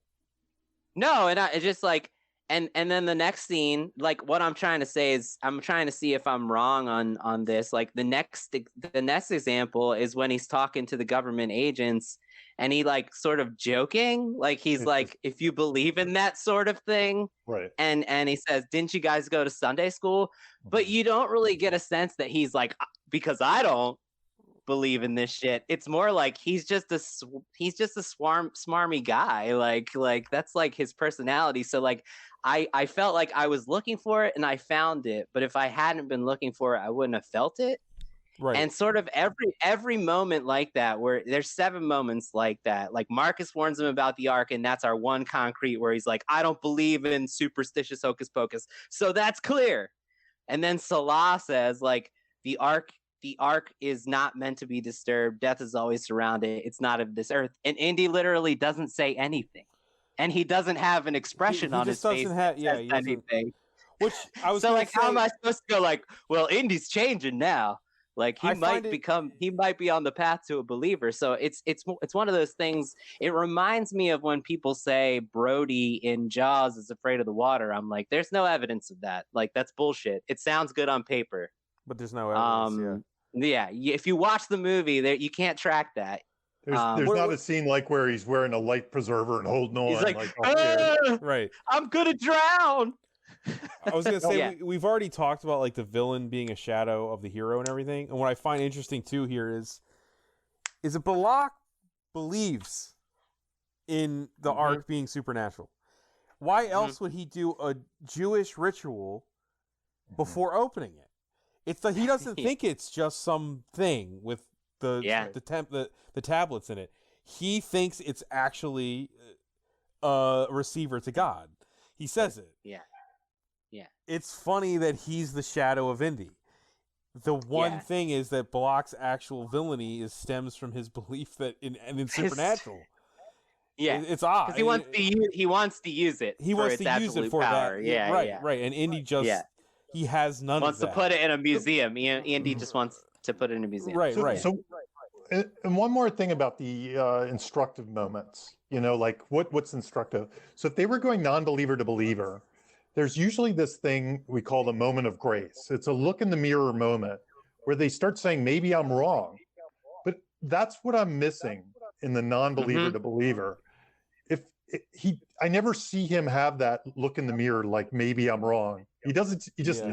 No, and I just like, and then the next scene, like what I'm trying to say is, I'm trying to see if I'm wrong on this. Like the next example is when he's talking to the government agents, and he like sort of joking, like he's like, if you believe in that sort of thing, right? And he says, didn't you guys go to Sunday school? But you don't really get a sense that he's like, because I don't believe in this shit. It's more like he's just a smarmy guy. Like that's like his personality. So like I felt like I was looking for it and I found it, but if I hadn't been looking for it, I wouldn't have felt it. Right. And sort of every moment like that, where there's 7 moments like that. Like Marcus warns him about the ark, and that's our one concrete where he's like, I don't believe in superstitious hocus pocus. So that's clear. And then Salah says, like, the ark is not meant to be disturbed. Death is always surrounded. It's not of this earth. And Indy literally doesn't say anything. And he doesn't have an expression on his face that says anything. Which I was so like, how am I supposed to go like, well, Indy's changing now. Like he might be on the path to a believer. So it's one of those things. It reminds me of when people say Brody in Jaws is afraid of the water. I'm like, there's no evidence of that. Like that's bullshit. It sounds good on paper, but there's no evidence. Yeah. If you watch the movie, there you can't track that. There's not a scene like where he's wearing a life preserver and holding on. He's like right. I'm gonna drown. I was gonna say we've already talked about like the villain being a shadow of the hero and everything, and what I find interesting too here is that Balak believes in the ark being supernatural. Why else would he do a Jewish ritual before opening it? It's that he doesn't think it's just some thing with the tablets in it. He thinks it's actually a receiver to God. He says it. Yeah. It's funny that he's the shadow of Indy. The one thing is that Balak's actual villainy stems from his belief that in supernatural. It's odd. Because he wants to use it. He wants to use it for power. that. Right. And Indy just he has none wants of that. Wants to put it in a museum. Indy just wants to put it in a museum. Right. So, and one more thing about the instructive moments. You know, like what's instructive. So if they were going non-believer to believer, there's usually this thing we call the moment of grace. It's a look in the mirror moment where they start saying, maybe I'm wrong. But that's what I'm missing in the non-believer to believer. I never see him have that look in the mirror like, maybe I'm wrong. He doesn't, he just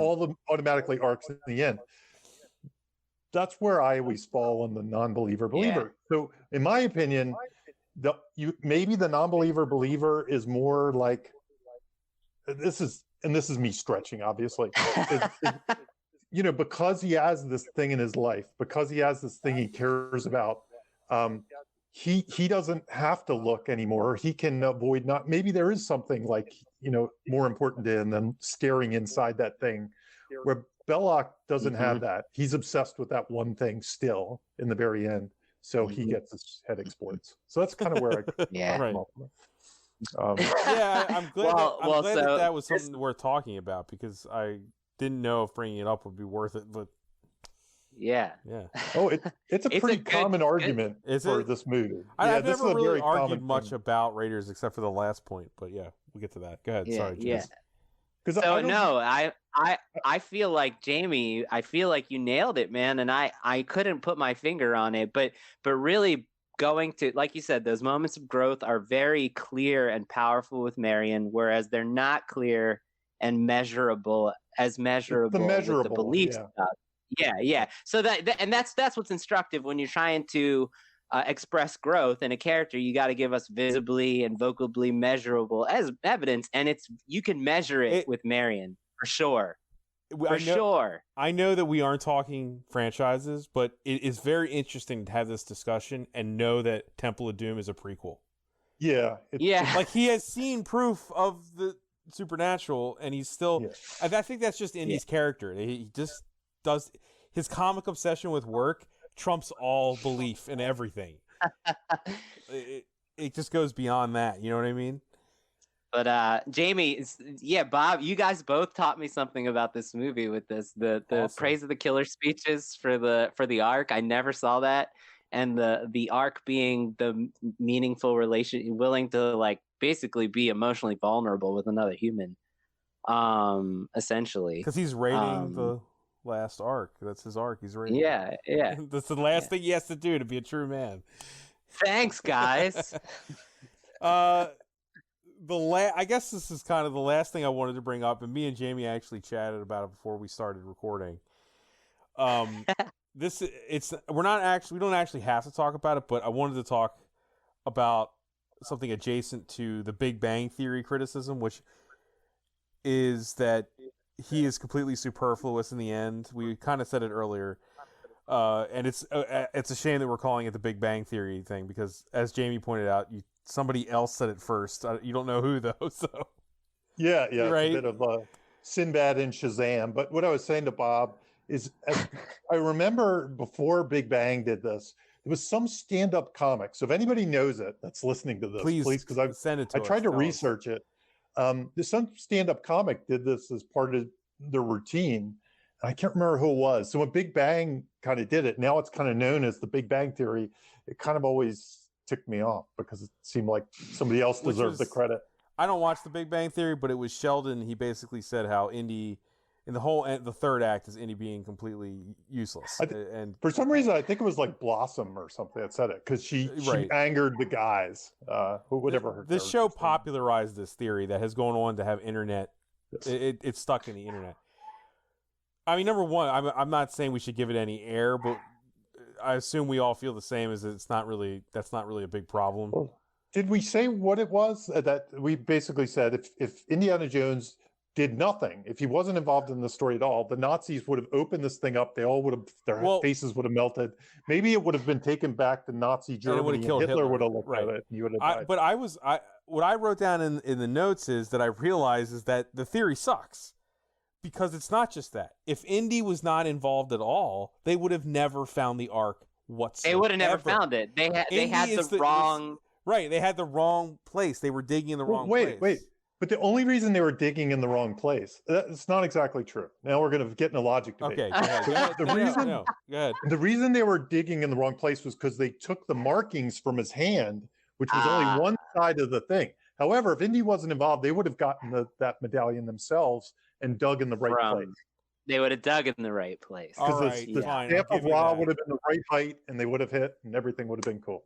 automatically arcs in the end. That's where I always fall on the non-believer believer. So in my opinion, maybe the non-believer believer is more like, this is me stretching, obviously. because he has this thing in his life, because he has this thing he cares about, he doesn't have to look anymore. He can avoid maybe there is something like, more important to him than staring inside that thing, where Belloc doesn't have that. He's obsessed with that one thing still in the very end. So he gets his head explodes. So that's kind of where Yeah. Right. Yeah, I'm glad, that was something worth talking about, because I didn't know if bringing it up would be worth it, but yeah. Oh, it's a pretty common argument for it? this movie. I've this never is a really very argued common much thing. about Raiders except for the last point, but yeah, we'll get to that. Go ahead. Sorry, James. Because I feel like, Jamie, I feel like you nailed it, man, and I couldn't put my finger on it, but really going to, like you said, those moments of growth are very clear and powerful with Marion, whereas they're not clear and measurable with the belief stuff. Yeah. So that's what's instructive when you're trying to express growth in a character. You got to give us visibly and vocably measurable as evidence, and you can measure it with Marion for sure. I know that we aren't talking franchises, but it is very interesting to have this discussion and know that Temple of Doom is a prequel. Yeah. Like, he has seen proof of the supernatural, and he's still. Yeah. I think that's just Indy's character. He just does his comic obsession with work trumps all belief in everything. It just goes beyond that. You know what I mean? But Jamie, Bob, you guys both taught me something about this movie with this. The awesome. Praise of the Killer speeches for the arc. I never saw that. And the arc being the meaningful relation, willing to like basically be emotionally vulnerable with another human. Essentially. Because he's raiding the last arc. That's his arc. He's raiding. Yeah. That's the last thing he has to do to be a true man. Thanks, guys. I guess this is kind of the last thing I wanted to bring up, and me and Jamie actually chatted about it before we started recording. We don't actually have to talk about it, but I wanted to talk about something adjacent to the Big Bang Theory criticism, which is that he is completely superfluous in the end. We kind of said it earlier, and it's a shame that we're calling it the Big Bang Theory thing, because as Jamie pointed out, somebody else said it first. You don't know who, though. So yeah, right? It's a bit of Sinbad and Shazam. But what I was saying to Bob is, I remember before Big Bang did this, there was some stand-up comic. So if anybody knows it that's listening to this, please, because I tried to research it. There's some stand-up comic did this as part of their routine. I can't remember who it was. So when Big Bang kind of did it, now it's kind of known as the Big Bang Theory. It kind of always ticked me off because it seemed like somebody else deserved the credit. I don't watch the Big Bang Theory, but it was Sheldon. He basically said how Indy, in the third act, is Indy being completely useless. And for some reason, I think it was like Blossom or something that said it, because she angered the guys. Whatever. This show popularized this theory that has gone on to have internet. Yes. It's stuck in the internet. I mean, number one, I'm not saying we should give it any air, but I assume we all feel the same, as that's not really a big problem. Well, did we say what it was? That we basically said if Indiana Jones did nothing, if he wasn't involved in the story at all, the Nazis would have opened this thing up. They all would have, their faces would have melted. Maybe it would have been taken back to Nazi Germany, and Hitler would have looked at it, and you would have died. But what I wrote down in the notes is that I realized is that the theory sucks. Because it's not just that. If Indy was not involved at all, they would have never found the Ark whatsoever. They would have never found it. They had the wrong... Right, they had the wrong place. They were digging in the wrong place. Wait. But the only reason they were digging in the wrong place, that's not exactly true. Now we're going to get in a logic debate. Okay, go ahead. Go ahead. The reason they were digging in the wrong place was because they took the markings from his hand, which was only one side of the thing. However, if Indy wasn't involved, they would have gotten that medallion themselves and dug in the right place. They would have dug in the right place. All right, the stamp of Ra would have been the right height, and they would have hit, and everything would have been cool.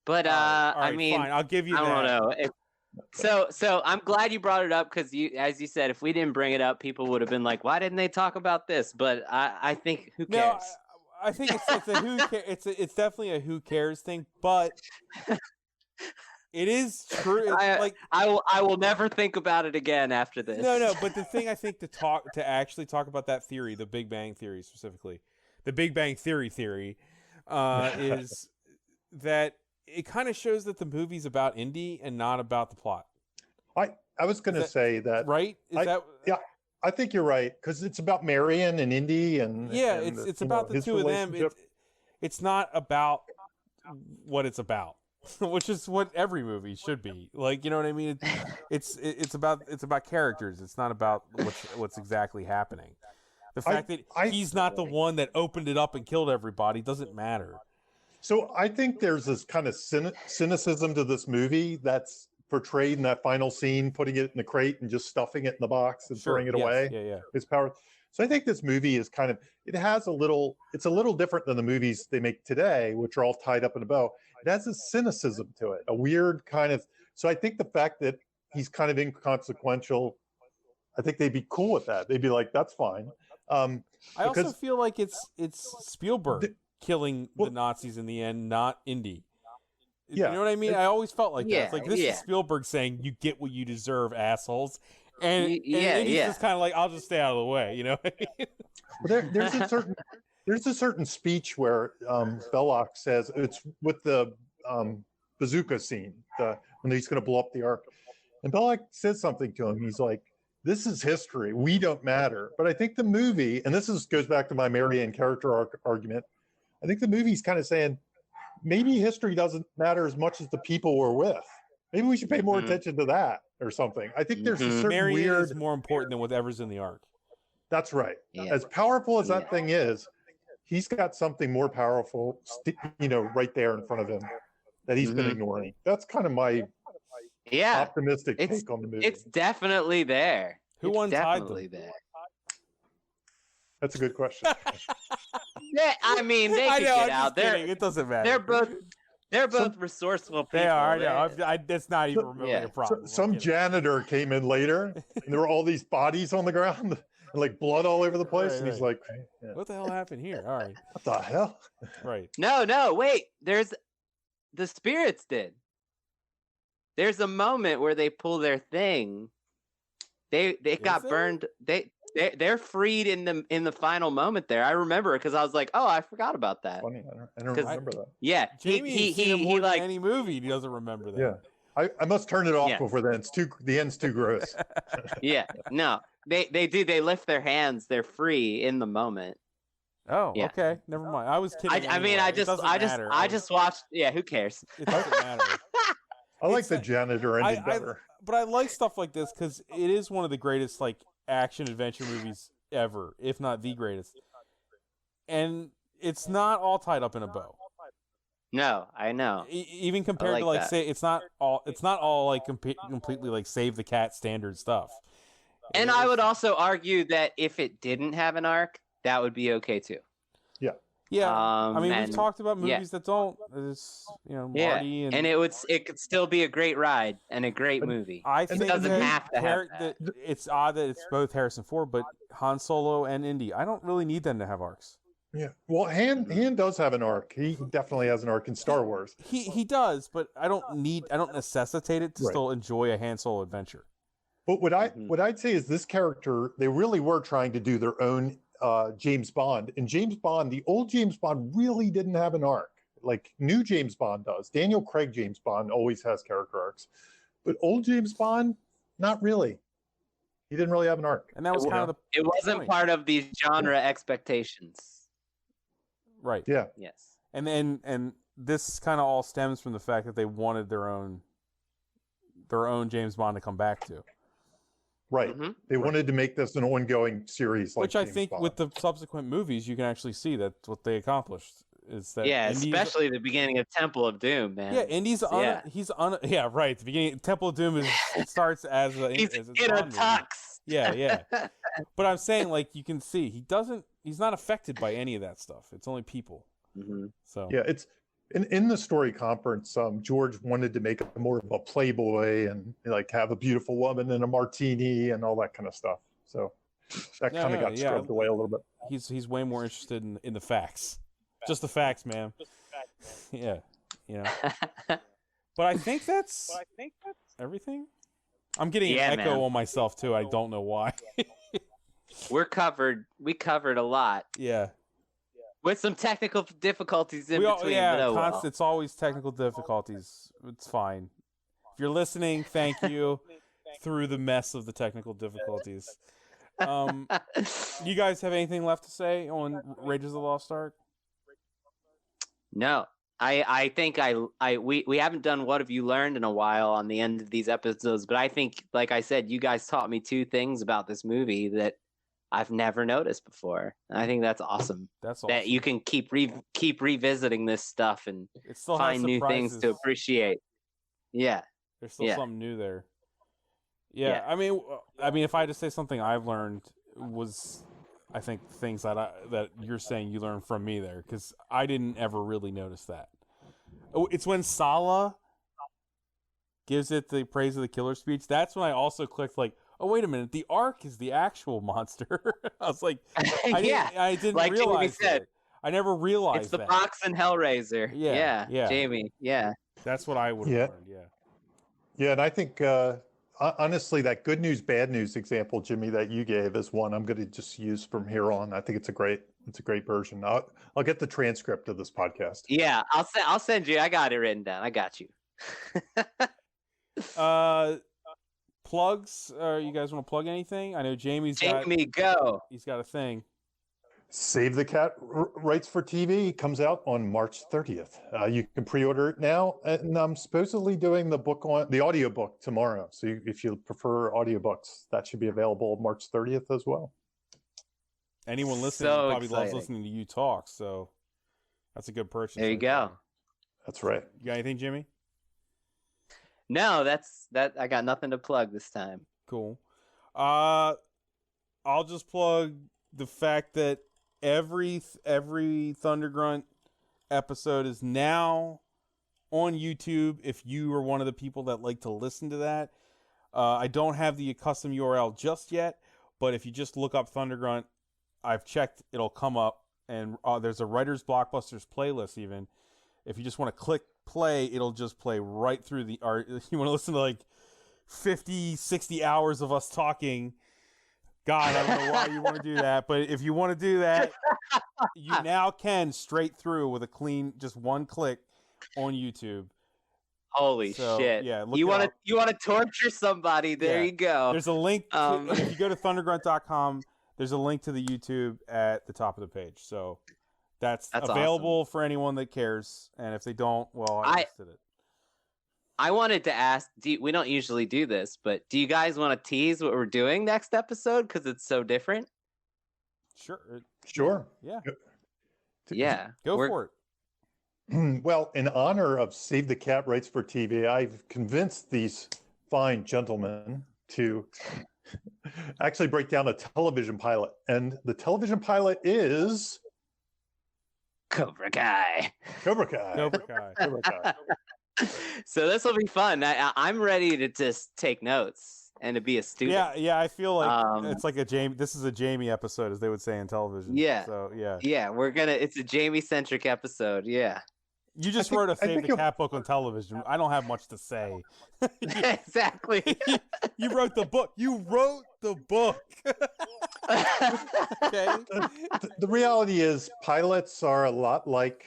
But I mean, fine. I'll give you that. I don't know. So I'm glad you brought it up, because as you said, if we didn't bring it up, people would have been like, "Why didn't they talk about this?" But I think who cares? No, I think it's a who cares. It's definitely a who cares thing, but. It is true. Like I will never think about it again after this. no. But the thing I think to actually talk about that theory, the Big Bang Theory specifically, the Big Bang Theory is that it kind of shows that the movie's about Indy and not about the plot. I was going to say that. Right? Yeah, I think you're right because it's about Marion and Indy and it's about the two of them. It's not about what it's about, which is what every movie should be. Like, you know what I mean? It's about characters. It's not about what's exactly happening. The fact that he's not the one that opened it up and killed everybody doesn't matter. So I think there's this kind of cynicism to this movie that's portrayed in that final scene, putting it in the crate and just stuffing it in the box and throwing it away. Yeah. His power. So I think this movie is it's a little different than the movies they make today, which are all tied up in a bow. It has a cynicism to it, a weird kind of, so I think the fact that he's kind of inconsequential, I think they'd be cool with that. They'd be like, that's fine. I also feel like it's Spielberg killing the Nazis in the end, not Indy. Yeah. You know what I mean? I always felt like that. It's like, this is Spielberg saying, you get what you deserve, assholes. And Indy's just kind of like, I'll just stay out of the way, you know what I mean? Well, there's a certain speech where Belloc says, it's with the bazooka scene, when he's going to blow up the Ark. And Belloc says something to him. He's like, this is history. We don't matter. But I think the movie, and goes back to my Marianne character argument, I think the movie's kind of saying, maybe history doesn't matter as much as the people we're with. Maybe we should pay more attention to that or something. I think there's a certain Marianne is more important than whatever's in the Ark. That's right. Yeah. As powerful as that thing is, he's got something more powerful, right there in front of him that he's been ignoring. That's kind of my optimistic take on the movie. It's definitely there. Who untied them? There. That's a good question. Yeah, I mean, they can get out there. It doesn't matter. They're both resorceful people. They are. That's not even really a problem. Some janitor came in later, and there were all these bodies on the ground, and like blood all over the place, and he's like, "What the hell happened here?" All right. What the hell? Right. No, wait. There's the spirits did. There's a moment where they pull their thing. They got burned. They're freed in the final moment there. I remember because I was like, oh, I forgot about that. Funny, I don't remember that. Yeah, he like any movie. He doesn't remember that. Yeah, I must turn it off before then. The end's too gross. Yeah, no, they do. They lift their hands. They're free in the moment. Oh, okay, never mind. I was kidding. I mean, I just watched. Yeah, who cares? It doesn't matter. I like the janitor ending better. But I like stuff like this because it is one of the greatest like action adventure movies ever, if not the greatest. And it's not all tied up in a bow. No, I know. Even compared to like say, it's not all like completely like save the cat standard stuff. And I would also argue that if it didn't have an arc, that would be okay too. Yeah, I mean, we've talked about movies that don't. It's, Marty and it could still be a great ride and a great movie. I think it doesn't have to have that. It's odd that it's both Harrison Ford, but Han Solo and Indy. I don't really need them to have arcs. Yeah, well, Han does have an arc. He definitely has an arc in Star Wars. He does, but I don't necessitate it to still enjoy a Han Solo adventure. But what I'd say is this character, they really were trying to do their own James Bond, and James Bond, the old James Bond really didn't have an arc like new James Bond does. Daniel Craig James Bond always has character arcs, but old James Bond, not really. He didn't really have an arc, and that was kind of the. It wasn't part of these genre expectations, right? Yeah. Yes. And this kind of all stems from the fact that they wanted their own James Bond to come back to. Right. They wanted to make this an ongoing series, which I think with the subsequent movies, you can actually see that's what they accomplished. Is that especially the beginning of Temple of Doom, man. Yeah, Indy's right. The beginning Temple of Doom starts as he's in a tux. Yeah. But I'm saying, like, you can see he's not affected by any of that stuff. It's only people. So yeah, it's. In the story conference, George wanted to make it more of a playboy and like have a beautiful woman and a martini and all that kind of stuff. So that kind of got stripped away a little bit. He's way more interested in the facts, just the facts, man. Yeah, But I think that's everything. I'm getting an echo on myself too. I don't know why. We're covered. We covered a lot. Yeah. With some technical difficulties in between. It's always technical difficulties. It's fine. If you're listening, thank you through the mess of the technical difficulties. You guys have anything left to say on Raiders of the Lost Ark? No. I think we haven't done What Have You Learned in a while on the end of these episodes, but I think, like I said, you guys taught me 2 things about this movie that I've never noticed before. And I think that's awesome. That's awesome. That you can keep revisiting this stuff and find new things to appreciate. Yeah. There's still something new there. Yeah. I mean, if I had to say something I've learned was, I think, things that you're saying you learned from me there, because I didn't ever really notice that. Oh, it's when Sala gives it the praise of the killer speech. That's when I also clicked like, oh, wait a minute, the Ark is the actual monster. I was like, I didn't like realize that. I never realized it's the that. box and Hellraiser. Yeah, Jamie. Yeah, that's what I would have learned. Yeah, and I think honestly, that good news, bad news example, Jimmy, that you gave is one I'm going to just use from here on. I think it's a great version. I'll get the transcript of this podcast. Yeah, I'll send you. I got it written down. I got you. Plugs? You guys want to plug anything? I know Jamie, go. He's got a thing. Save the Cat Writes for TV comes out on March 30th. You can pre-order it now, and I'm supposedly doing the audiobook tomorrow. So if you prefer audiobooks, that should be available March 30th as well. Anyone listening probably loves listening to you talk, so that's a good purchase. There you go. That's right. You got anything, Jimmy? No, that's I got nothing to plug this time. Cool. I'll just plug the fact that every Thundergrunt episode is now on YouTube if you are one of the people that like to listen to that. I don't have the custom URL just yet, but if you just look up Thundergrunt, I've checked, it'll come up, and there's a Writers Blockbusters playlist even. If you just want to click play, it'll just play right through the art. You want to listen to like 50, 60 hours of us talking. God, I don't know why you want to do that, but if you want to do that, you now can straight through with a clean, just one click on YouTube. Holy shit! Yeah, you want to torture somebody? There you go. There's a link. If you go to thundergrunt.com, there's a link to the YouTube at the top of the page. So that's available awesome for anyone that cares. And if they don't, well, I listed it. I wanted to ask, we don't usually do this, but do you guys want to tease what we're doing next episode? Because it's so different. Sure. Yeah. Yeah. Go for it. Well, in honor of Save the Cat Writes for TV, I've convinced these fine gentlemen to actually break down a television pilot. And the television pilot is... Cobra Kai. Cobra Kai. So this will be fun. I'm ready to just take notes and to be a student. Yeah. I feel like it's like a Jamie. This is a Jamie episode, as they would say in television. Yeah. So yeah. Yeah, it's a Jamie centric episode. Yeah. You just wrote a Save the Cat book on television. I don't have much to say. Exactly. You wrote the book. Okay. The reality is, pilots are a lot like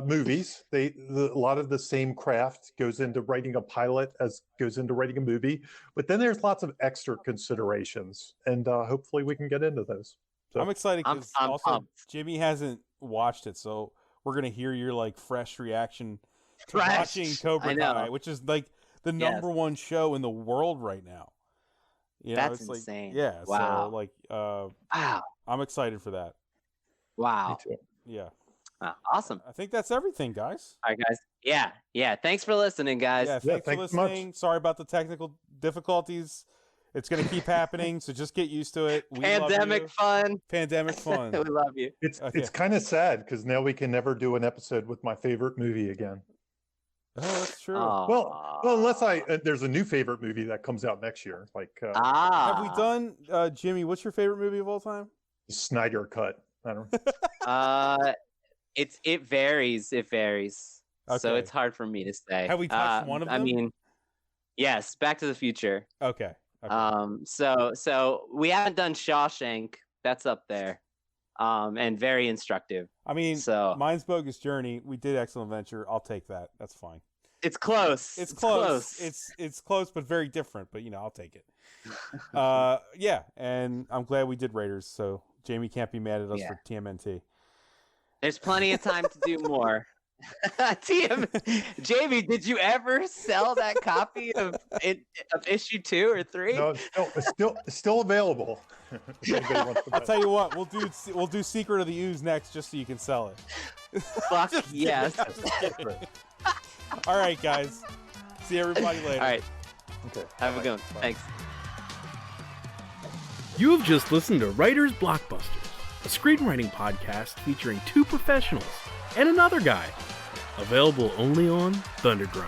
movies. A lot of the same craft goes into writing a pilot as goes into writing a movie. But then there's lots of extra considerations, and hopefully we can get into those. So, I'm excited because also pumped. Jimmy hasn't watched it, so we're gonna hear your like fresh reaction to watching Cobra Kai, which is like the number one show in the world right now. You know, That's it's insane. Like, yeah. Wow. So like, wow. I'm excited for that. Wow. Me too. Yeah. Awesome. I think that's everything, guys. All right, guys. Yeah. Thanks for listening, guys. Yeah. Thanks for listening. Sorry about the technical difficulties. It's going to keep happening, so just get used to it. We Pandemic fun. Pandemic fun. We love you. It's kind of sad because now we can never do an episode with my favorite movie again. Oh, that's true. Well, unless there's a new favorite movie that comes out next year. Like, have we done, Jimmy? What's your favorite movie of all time? Snyder Cut. I don't know. It varies. so Okay. it's hard for me to say. Have we touched one of them? I mean, yes, Back to the Future. Okay. So we haven't done Shawshank. That's up there. And very instructive. I mean, so mine's Bogus Journey. We did Excellent Adventure. I'll take that. That's fine. it's close. It's close. It's close, but very different. But I'll take it. Yeah, and I'm glad we did Raiders. So Jamie can't be mad at us for TMNT. There's plenty of time to do more. Jamie, did you ever sell that copy of issue 2 or 3? No, it's still available. If anybody wants to buy I'll tell you what, we'll do Secret of the Ooze next, just so you can sell it. Fuck yes. All right, guys. See everybody later. All right. Okay. Have a good one. Thanks. You have just listened to Writers Blockbusters, a screenwriting podcast featuring 2 professionals and another guy. Available only on Thundergrunt.